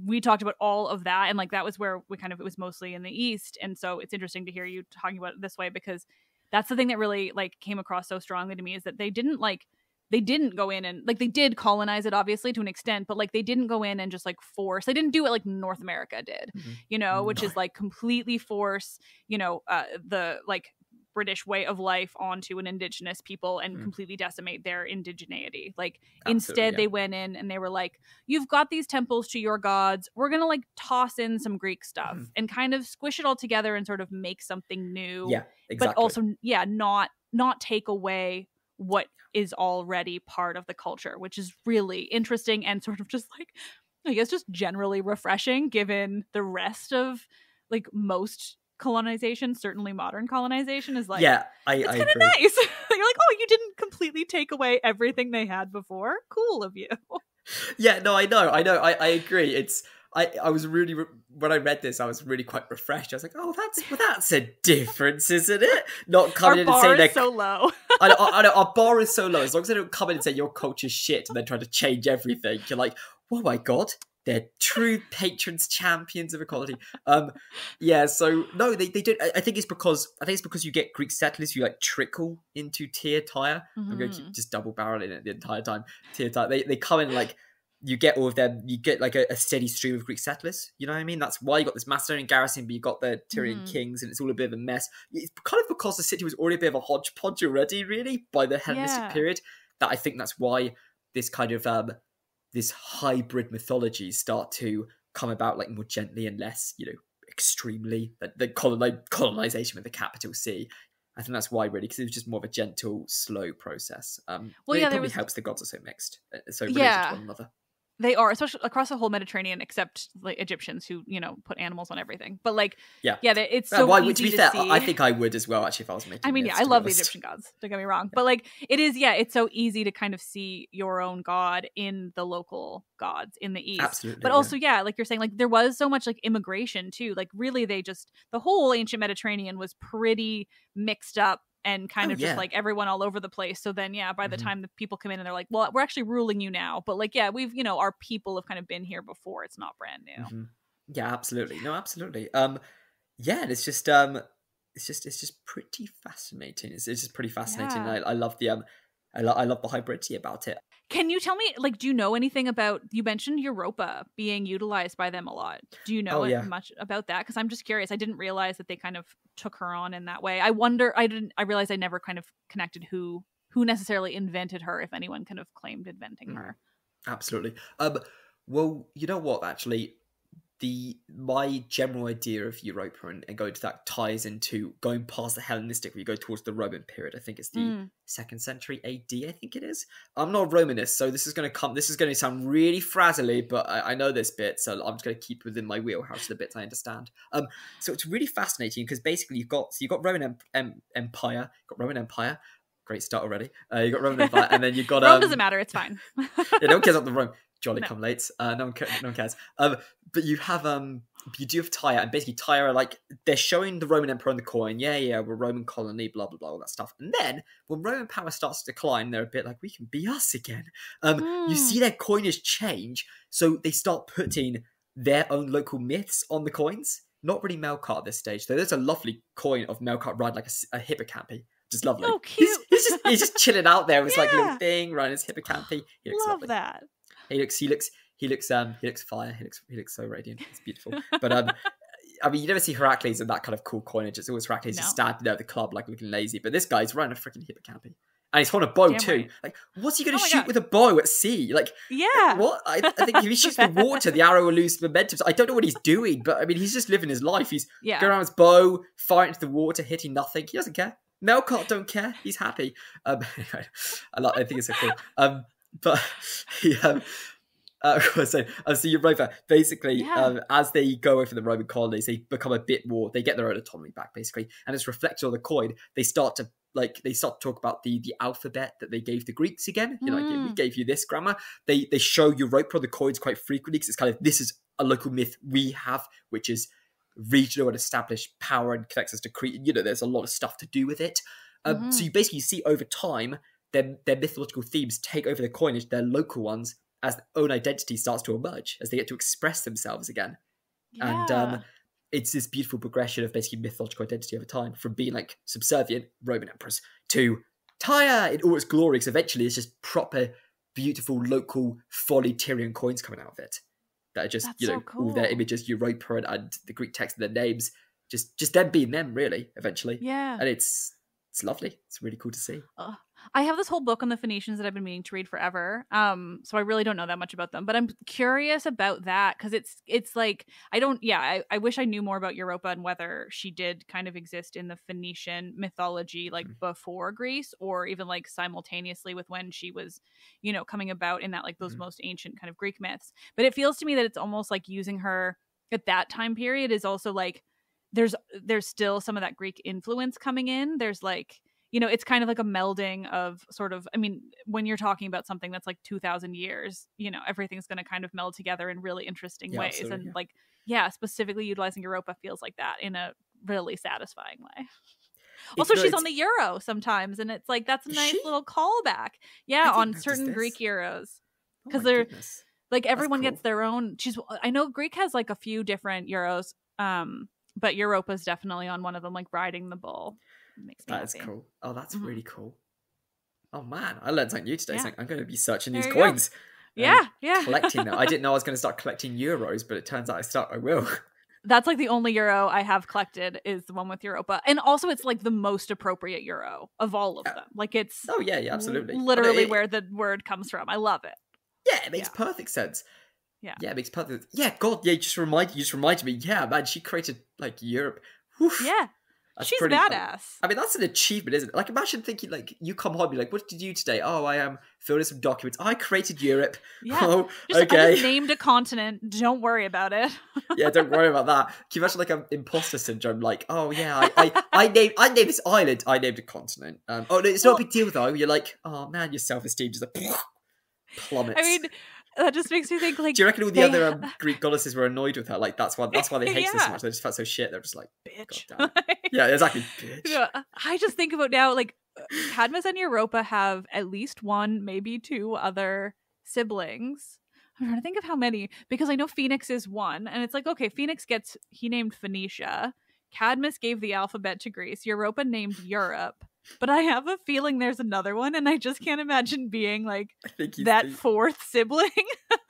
we talked about all of that, and like that was where it was mostly in the East. And so it's interesting to hear you talking about it this way, because that's the thing that really like came across so strongly to me, is that they didn't go in and like, they did colonize it obviously to an extent, but like they didn't go in and just like force. They didn't do it like North America did, which is like completely force, the like British way of life onto an indigenous people and completely decimate their indigeneity. Like instead they went in and they were like, you've got these temples to your gods, we're gonna like toss in some Greek stuff and kind of squish it all together and sort of make something new. Yeah, exactly. But also not take away what is already part of the culture, which is really interesting and sort of just like, I guess, just generally refreshing, given the rest of like most colonization, certainly modern colonization, is like, it's kind of nice. You're like, oh, you didn't completely take away everything they had before. Cool of you. Yeah, no, I know. I agree. I was really, when I read this, I was really quite refreshed. I was like, oh, that's a difference, isn't it? Not coming in and saying they're so low. I know, our bar is so low. As long as they don't come in and say your culture's shit and then try to change everything, you're like, oh my god, they're true patrons, champions of equality. So no, they don't. I think it's because you get Greek settlers who like trickle into Tyre. I'm going to just double barreling it the entire time. Tyre. They come in like, you get all of them, you get like a steady stream of Greek settlers, you know what I mean? That's why you got this Macedonian garrison, but you got the Tyrian kings, and it's all a bit of a mess. It's kind of because the city was already a bit of a hodgepodge already, really, by the Hellenistic period, that I think that's why this kind of, this hybrid mythologies start to come about like more gently and less, extremely, the colonization with the capital C. I think that's why, really, because it was just more of a gentle, slow process. It probably helps the gods are so mixed, so related to one another. They are, especially across the whole Mediterranean, except like Egyptians who, put animals on everything. But like, it's so easy to be fair, I think I would as well, actually, if I was making I mean, I love the Egyptian gods, don't get me wrong. But like, it's so easy to kind of see your own god in the local gods in the East. Absolutely. But also, like you're saying, like there was so much like immigration too. Like really, the whole ancient Mediterranean was pretty mixed up and kind of just like everyone all over the place. So then, by the time the people come in and they're like, well, we're actually ruling you now. But like, we've, our people have kind of been here before. It's not brand new. Yeah, absolutely. No, absolutely. Yeah, and it's just pretty fascinating. It's just pretty fascinating. Yeah. I love the I love the hybridity about it. Can you tell me, like, do you know anything about, you mentioned Europa being utilized by them a lot. Do you know much about that? Because I'm just curious. I didn't realize that they kind of took her on in that way. I realized I never kind of connected who necessarily invented her, if anyone kind of claimed inventing her. Absolutely. Well, you know what, actually, my general idea of Europa and going to that ties into going past the Hellenistic, where you go towards the Roman period. I think it's the 2nd century AD, I think it is. I'm not a Romanist, so this is going to sound really frazzly, but I know this bit, so I'm just going to keep within my wheelhouse the bits I understand. So it's really fascinating because basically you've got Roman Empire, great start already. You got Roman Empire, and then you've got Rome doesn't matter, it's fine. Yeah, no one cares about the Rome. Jolly come late. No one cares. But you have you do have Tyre, and basically Tyre are like, they're showing the Roman Emperor on the coin. Yeah, we're a Roman colony, blah blah blah, all that stuff. And then when Roman power starts to decline, they're a bit like, we can be us again. You see their coinage change, so they start putting their own local myths on the coins. Not really Melkart at this stage, though. There's a lovely coin of Melkart riding like a hippocampi. Just lovely. Oh, cute. He's just chilling out there with his like little thing, riding his hippocampi. He looks Love lovely. that. He looks fire. He looks so radiant. It's beautiful. But I mean, you never see Heracles in that kind of cool coinage. It's always Heracles just standing there at the club, like looking lazy. But this guy's running a freaking hippocampi, and he's holding a bow too. Right. Like, what's he going to shoot with a bow at sea? Like, what? I think if he shoots the water, the arrow will lose momentum. So I don't know what he's doing, but I mean, he's just living his life. He's going around his bow, firing into the water, hitting nothing. He doesn't care. Melkart don't care. He's happy. Anyway, I think it's so cool. But he, so Europa, basically, as they go away from the Roman colonies, they become a bit more, they get their own autonomy back, basically. And it's reflected on the coin. They start to talk about the alphabet that they gave the Greeks again. You're like, we gave you this grammar. They show Europa on the coins quite frequently, because it's kind of, this is a local myth we have, which is regional and established power and connects us to Crete. There's a lot of stuff to do with it. So you basically see over time, their mythological themes take over the coinage, their local ones, as their own identity starts to emerge, as they get to express themselves again. Yeah. And it's this beautiful progression of basically mythological identity over time, from being like subservient Roman emperors to Tyre in all its glory, because eventually it's just proper, beautiful, local, folly Tyrian coins coming out of it. That are just, so cool. All their images, Europa and the Greek text and their names, just them being them, really, eventually. Yeah. And it's lovely. It's really cool to see. I have this whole book on the Phoenicians that I've been meaning to read forever. So I really don't know that much about them, but I'm curious about that, because it's like, I wish I knew more about Europa and whether she did kind of exist in the Phoenician mythology, like before Greece, or even like simultaneously with when she was, coming about in that, like those most ancient kind of Greek myths. But it feels to me that it's almost like using her at that time period is also like, there's still some of that Greek influence coming in. There's like, it's kind of like a melding of sort of, I mean, when you're talking about something that's like 2,000 years, everything's going to kind of meld together in really interesting ways. And specifically utilizing Europa feels like that in a really satisfying way. Also, she's on the euro sometimes, and it's like, that's a nice little callback. Yeah, on certain Greek euros. Because they're like, everyone gets their own. I know Greek has like a few different euros, but Europa's definitely on one of them, like riding the bull. That is cool. Oh, that's really cool. Oh man, I learned something new today. So I'm going to be searching these coins. Yeah. Collecting them. I didn't know I was going to start collecting euros, but it turns out I will. That's like the only euro I have collected is the one with Europa. And also it's like the most appropriate euro of all of them. Like it's absolutely. Literally where the word comes from. I love it. Yeah, it makes perfect sense. Yeah. Yeah, it makes perfect. Yeah, God, yeah, you just reminded me. Yeah, man, she created like Europe. Oof. Yeah. She's badass. I mean, that's an achievement, isn't it? Like, imagine thinking, like, you come home, you're like, what did you do today? Oh, I filled in some documents. I created Europe. Yeah. Oh, okay. I just named a continent. Don't worry about it. Yeah, don't worry about that. Can you imagine, like, an imposter syndrome? Like, oh, yeah, I named this island. I named a continent. Oh, no, it's not a big deal, though. You're like, oh, man, your self-esteem just, like, plummets. I mean, That just makes me think, like, do you reckon all the other Greek goddesses were annoyed with her? Like, that's why they hate her so much. They just felt so shit. They're just like, bitch. God damn it. Yeah, exactly, bitch. Yeah, I just think about now, like, Cadmus and Europa have at least one, maybe two other siblings. I'm trying to think of how many, because I know Phoenix is one, and it's like, okay, he named Phoenicia. Cadmus gave the alphabet to Greece. Europa named Europe. But I have a feeling there's another one, and I just can't imagine being like that fourth sibling.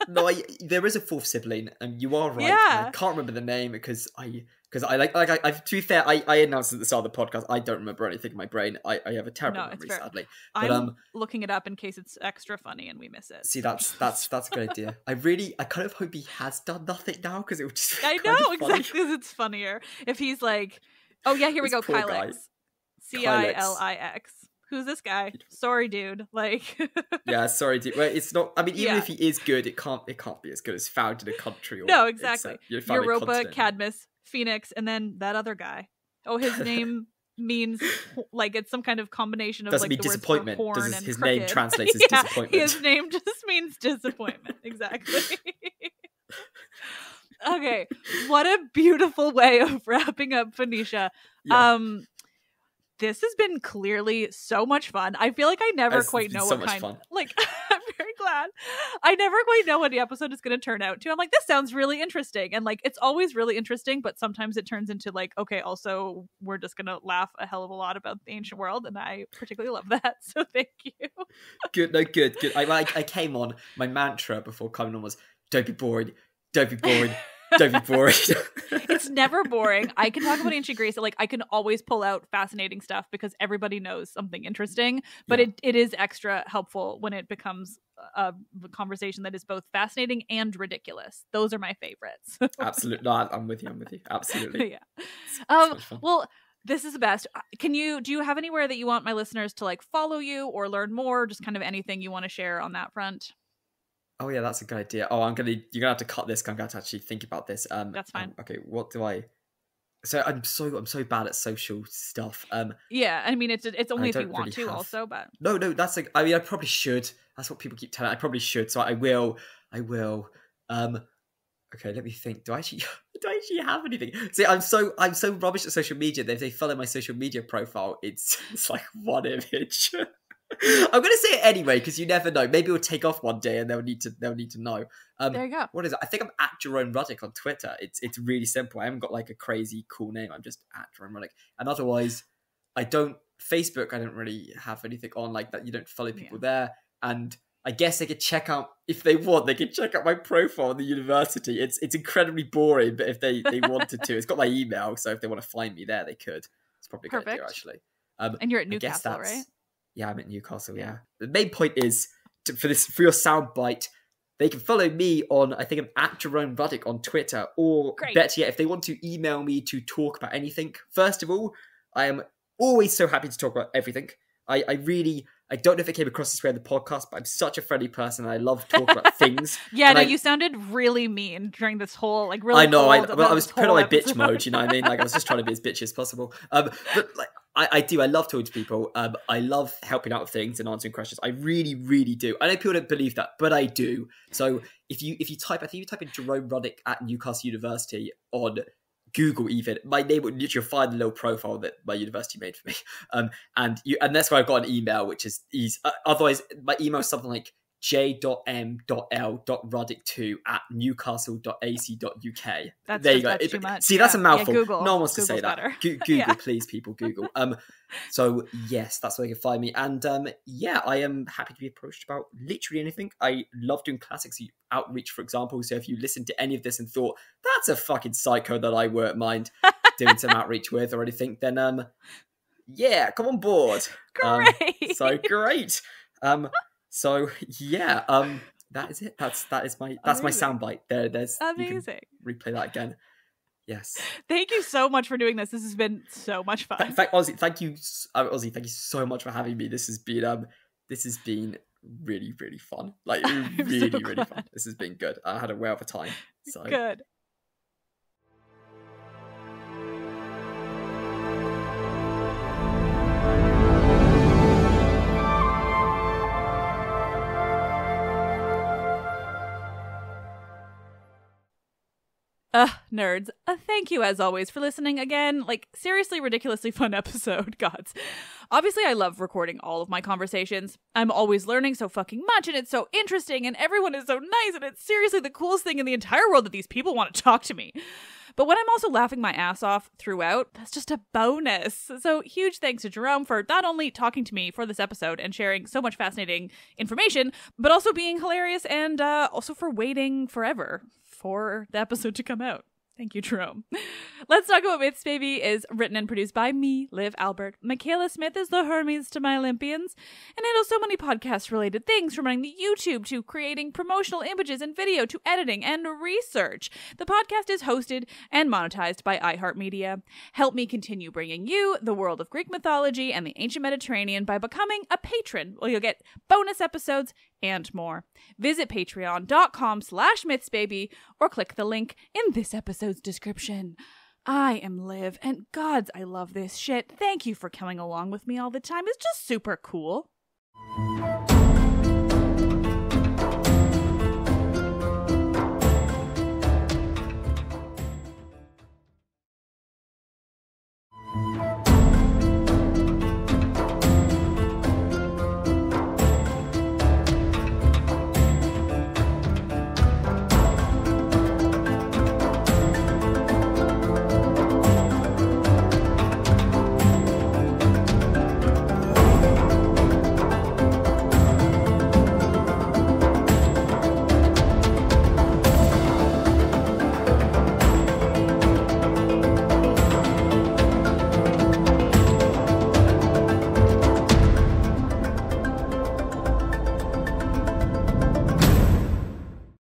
No, there is a fourth sibling, and you are right. Yeah. I can't remember the name because I to be fair, I announced at the start of the podcast, I don't remember anything in my brain. I have a terrible memory, sadly. But I'm looking it up in case it's extra funny and we miss it. See, that's a good idea. I kind of hope he has done nothing now, because it would just be exactly, because it's funnier if he's like, oh yeah, here we go, Kylix. Cilix. Who's this guy? Sorry, dude. Like, yeah, sorry, dude. Well, it's not. I mean, even if he is good, it can't be as good as found in a country. Or no, exactly. Europa, Cadmus, Phoenix, and then that other guy. Oh, his name means like it's some kind of combination of doesn't like mean the disappointment. words for porn and his crooked. Name translates as disappointment. His name just means disappointment. Exactly. Okay, what a beautiful way of wrapping up Phoenicia. Yeah. This has been clearly so much fun. I feel like I never quite know what kind of, like, I'm very glad. I never quite know what the episode is going to turn out to. I'm like, this sounds really interesting. And like, it's always really interesting, but sometimes it turns into like, okay, also we're just going to laugh a hell of a lot about the ancient world. And I particularly love that. So thank you. Good. I came on, my mantra before coming on was, don't be bored. Don't be bored. Don't be boring. It's never boring. I can talk about ancient Greece. Like, I can always pull out fascinating stuff because everybody knows something interesting. But it is extra helpful when it becomes a conversation that is both fascinating and ridiculous. Those are my favorites. Absolutely. No, I'm with you. Absolutely. Yeah. Well, this is the best. Do you have anywhere that you want my listeners to like follow you or learn more? Just kind of anything you want to share on that front? Oh yeah, that's a good idea. Oh, you're gonna have to cut this. I'm going to actually think about this. That's fine. Okay, what do I? So I'm so bad at social stuff. Yeah, I mean it's only if you want to also, but no, that's like, I mean, I probably should. That's what people keep telling me. I probably should. So I will. Okay, let me think. Do I actually have anything? See, I'm so rubbish at social media that if they follow my social media profile, it's like one image. I'm going to say it anyway because you never know. Maybe it'll take off one day and they'll need to know. There you go. What is it? I think I'm at Jerome Ruddick on Twitter. It's really simple. I haven't got like a crazy cool name. I'm just at Jerome Ruddick. And otherwise, Facebook, I don't really have anything on like that. You don't follow people there. And I guess they could check out, if they want, they could check out my profile on the university. It's incredibly boring, but if they wanted to, it's got my email. So if they want to find me there, they could. It's probably a good idea, actually. And you're at Newcastle, right? Yeah, I'm at Newcastle, yeah. The main point is, for your soundbite, they can follow me on, I think I'm at Jerome Ruddick on Twitter, or better yet, if they want to email me to talk about anything. First of all, I am always so happy to talk about everything. I don't know if it came across this way in the podcast, but I'm such a friendly person and I love talking about things. Yeah, you sounded really mean during this whole, like, really I know, I was put on my episode. Bitch mode, you know what I mean? Like, I was just trying to be as bitchy as possible. But, like, I love talking to people. I love helping out with things and answering questions. I really, really do. I know people don't believe that, but I do. So if you type in Jerome Ruddick at Newcastle University on Google, even my name would literally find the little profile that my university made for me. And that's where I've got an email, which is easy. Otherwise, my email is something like j.m.l.ruddick2@newcastle.ac.uk. There you go. That's too much. See, that's a mouthful. Google. No one wants Google's to say better. that. Google, please, people, Google. So yes, that's where you can find me. And I am happy to be approached about literally anything. I love doing classics outreach, for example. So if you listened to any of this and thought, that's a fucking psycho that I wouldn't mind doing some outreach with or anything, then come on board. Great. So great. So yeah, that is it. That's my soundbite. There's amazing. You can replay that again. Yes. Thank you so much for doing this. This has been so much fun. In fact, Ozzy, thank you so much for having me. This has been really, really fun. Like really, really fun. This has been good. I had a whale of a time. So good. nerds, thank you as always for listening again. Like, seriously, ridiculously fun episode, gods. Obviously, I love recording all of my conversations. I'm always learning so fucking much, and it's so interesting, and everyone is so nice, and it's seriously the coolest thing in the entire world that these people want to talk to me. But when I'm also laughing my ass off throughout, that's just a bonus. So huge thanks to Jerome for not only talking to me for this episode and sharing so much fascinating information, but also being hilarious and also for waiting forever for the episode to come out. Thank you, Jerome. Let's Talk About Myths, Baby is written and produced by me, Liv Albert. Michaela Smith is the Hermes to my Olympians, and handles so many podcast-related things, from running the YouTube to creating promotional images and video to editing and research. The podcast is hosted and monetized by iHeartMedia. Help me continue bringing you the world of Greek mythology and the ancient Mediterranean by becoming a patron, where you'll get bonus episodes and more. Visit patreon.com/mythsbaby or click the link in this episode's description. I am Liv, and gods, I love this shit. Thank you for coming along with me all the time. It's just super cool.